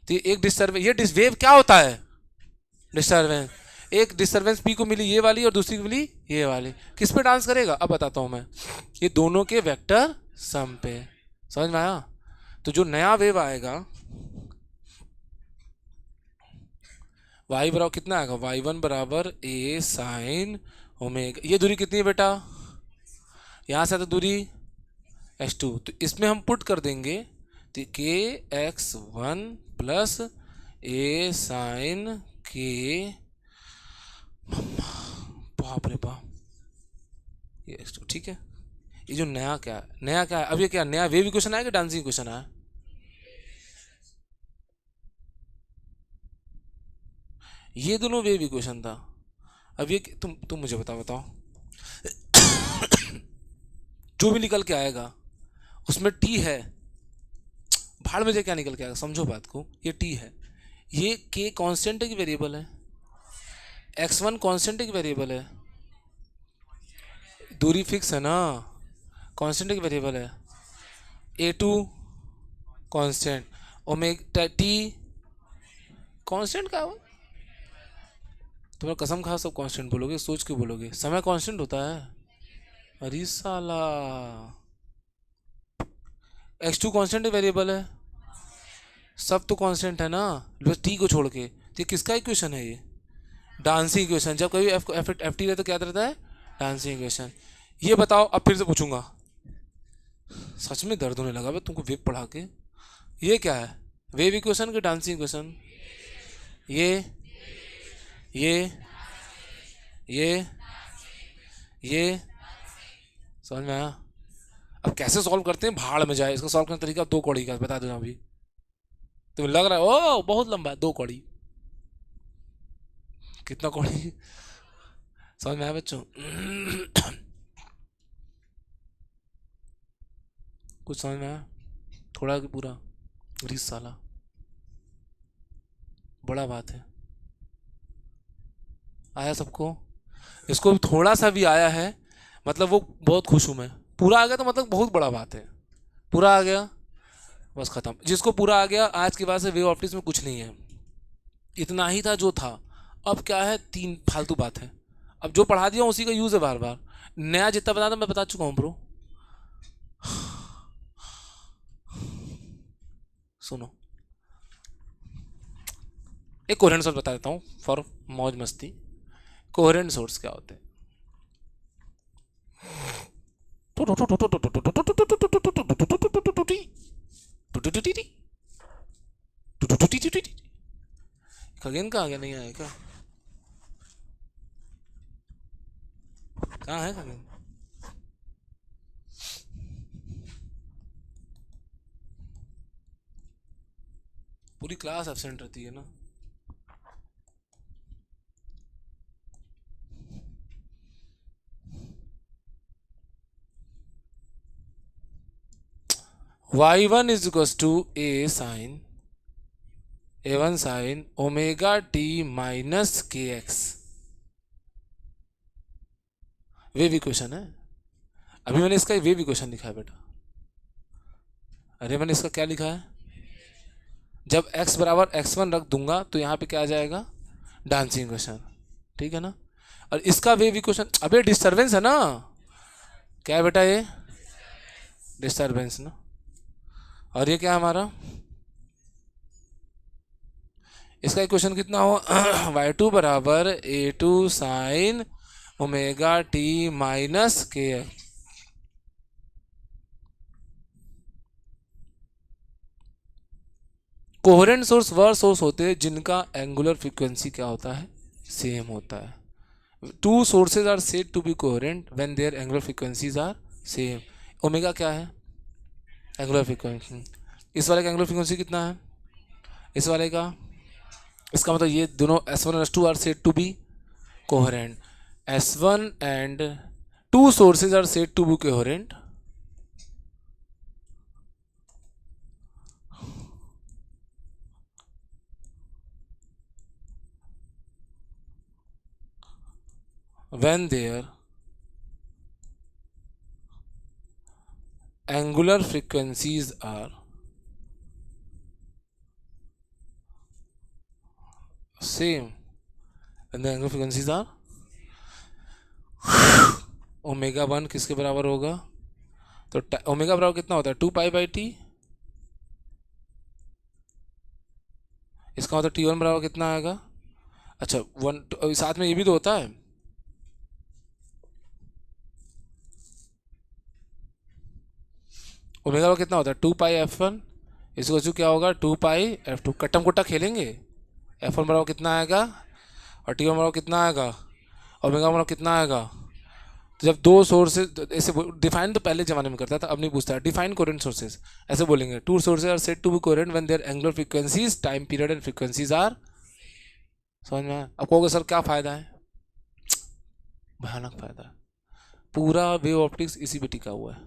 Speaker 2: तो एक डिस्टर्बेंस, ये वेव क्या होता है, डिस्टर्बेंस। एक डिस्टर्बेंस P को मिली ये वाली और दूसरी को मिली ये वाली, किस पे डांस करेगा अब बताता हूँ मैं, ये दोनों के वेक्टर सम पे। समझ में आया। तो जो नया वेव आएगा y बराबर कितना आएगा, y1 बराबर A साइन ओमेगा, ये दूरी कितनी है बेटा, यहाँ से तो दूरी S2, तो इसमें हम पुट कर देंगे तो KX1 प्लस A साइन के, बाप रे बाप, ये S2 ठीक है। ये जो नया क्या है, नया क्या है, अब ये क्या नया वेव इक्वेशन आया कि डांसिंग इक्वेशन आया, ये दोनों वेव इक्वेशन था। अब ये तुम मुझे बताओ जो भी निकल के आएगा उसमें T है, भाड़ में से क्या निकल के आएगा, समझो बात को, ये T है, ये K कांस्टेंट है कि वेरिएबल है, X1 कांस्टेंट है कि वेरिएबल है, दूरी फिक्स है ना, कांस्टेंट है कि वेरिएबल है, A2 constant, omega T constant का है। तुम्हें कसम खा सब कांस्टेंट बोलोगे, सोच के बोलोगे, समय कांस्टेंट होता है, अरे साला X2 कांस्टेंट वेरिएबल है, सब तो कांस्टेंट है ना, बस T को छोड़ के। तो ये किसका इक्वेशन है, ये डांसिंग इक्वेशन। जब कभी एफ टी रहता है क्या रहता है, डांसिंग इक्वेशन। ये बताओ, अब फिर से पूछूंगा, सच में दर्द होने लगा भाई तुमको वेव पढ़ा के। ये क्या है, वेव इक्वेशन की डांसिंग इक्वेशन, ये ये ये ये समझ में आया? अब कैसे सॉल्व करते हैं भाड़ में जाए, इसका सॉल्व करने का तरीका 2 कौड़ी का बता दो अभी। तुम्हें लग रहा है ओ बहुत लंबा है, 2 कौड़ी। कितना कौड़ी? समझ में आया बच्चों? कुछ समझ में आया? थोड़ा कि पूरा 20 साल बड़ा बात है। आया सबको? इसको भी थोड़ा सा भी आया है मतलब वो बहुत खुश हूँ मैं। पूरा आ गया तो मतलब बहुत बड़ा बात है। पूरा आ गया बस खत्म। जिसको पूरा आ गया आज के बाद से वे ऑप्टिक्स में कुछ नहीं है, इतना ही था जो था। अब क्या है, 3 फालतू बात है। अब जो पढ़ा दिया उसी का यूज़ है बार बार। नया जितना बता था मैं बता चुका हूँ ब्रो। सुनो एक कोहेरेंट सोर्स बता देता हूँ फॉर मौज मस्ती। कोहेरेंट सोर्स क्या होते हैं? खगेन कहाँ गया? नहीं आया क्या? कहाँ है खगेन? पूरी क्लास एब्सेंट रहती है ना। y1 is equals to a1 sin omega t minus के एक्स। वेव इक्वेशन है। अभी मैंने इसका वेव इक्वेशन लिखा है बेटा। अरे मैंने इसका क्या लिखा है? जब x बराबर x1 रख दूंगा तो यहाँ पे क्या आ जाएगा? Dancing equation. ठीक है ना? और इसका वेव इक्वेशन, अबे डिस्टरबेंस है ना। क्या है बेटा ये? डिस्टरबेंस ना। और ये क्या है हमारा? इसका इक्वेशन कितना हो? y2 बराबर a2 sine omega T minus के। कोहेरेंट सोर्स वह सोर्स होते हैं जिनका एंगुलर फ्रीक्वेंसी क्या होता है? सेम होता है। 2 sources are said to be coherent when their angular frequencies are same. Omega क्या है? Angular frequency. इस वाले का एंगुलर फ्रीक्वेंसी कितना है? इस वाले का। इसका मतलब ये दोनों S1 और S2 are said to be coherent. S1 and 2 sources are said to be coherent when their angular frequencies are same and the angular frequencies are omega 1 किसके बराबर होगा? तो ओमेगा बराबर कितना होता है? 2 पाई/t। इसका मतलब T1 बराबर कितना आएगा? अच्छा 1 साथ में ये भी तो होता है। ओमेगा बराबर कितना होता है? 2 पाई/f1। इसको वैसे क्या होगा? 2 पाई/f2। कट्टम कुट्टा खेलेंगे। F1 बराबर कितना आएगा और T1 बराबर कितना आएगा? ओमेगा बराबर कितना आएगा? तो जब 2 सोर्सेज ऐसे डिफाइन तो पहले जमाने में करता था, अब नहीं पूछता। डिफाइन कोहेरेंट सोर्सेज ऐसे बोलेंगे, 2 sources are said to be coherent when their angular frequencies time period and frequencies are. समझ में आया? अब कहोगे सर क्या फायदा है? भयानक फायदा है। पूरा वेव ऑप्टिक्स इसी पे टिका हुआ है।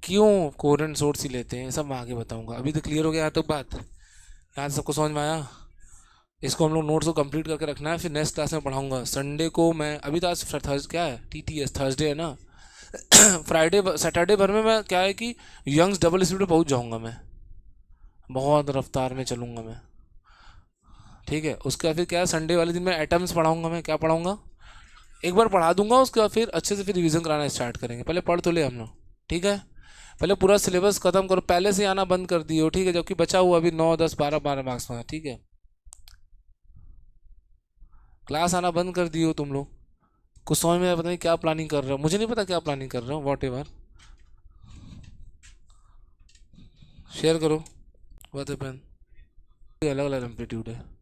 Speaker 2: क्यों कोहेरेंट सोर्स ही लेते हैं सब मैं आगे बताऊंगा। अभी तो क्लियर हो गया तो बात यहाँ सबको समझ में आया। इसको हम लोग नोट्स को कंप्लीट करके रखना है, फिर नेक्स्ट क्लास में पढ़ाऊंगा। संडे को मैं, अभी तो आज थर्स क्या है, TTS थर्सडे है ना। फ्राइडे सैटरडे भर में मैं क्या है कि यंग्स डबल स्पीड पे पहुंच जाऊंगा मैं। बहुत रफ्तार में चलूंगा मैं। ठीक है, उसके बाद फिर क्या है, संडे वाले दिन मैं एटम्स पढ़ाऊंगा। मैं क्या पढ़ाऊंगा? एक बार पढ़ा दूंगा, उसके बाद फिर अच्छे से फिर रिवीजन कराना स्टार्ट करेंगे। पहले पढ़ तो ले हम लोग। ठीक है, पहले पूरा सिलेबस खत्म करो। पहले से आना बंद कर दियो। ठीक है, जबकि बचा हुआ अभी 9 10 12 12 मार्क्स में। ठीक है, क्लास आना बंद कर दियो तुम लोग। कुछ समझ में पता नहीं क्या प्लानिंग कर रहे हो, मुझे नहीं पता क्या प्लानिंग कर रहे हो। वॉट एवर, शेयर करो। वह तो अलग अलग एम्पलीट्यूड है।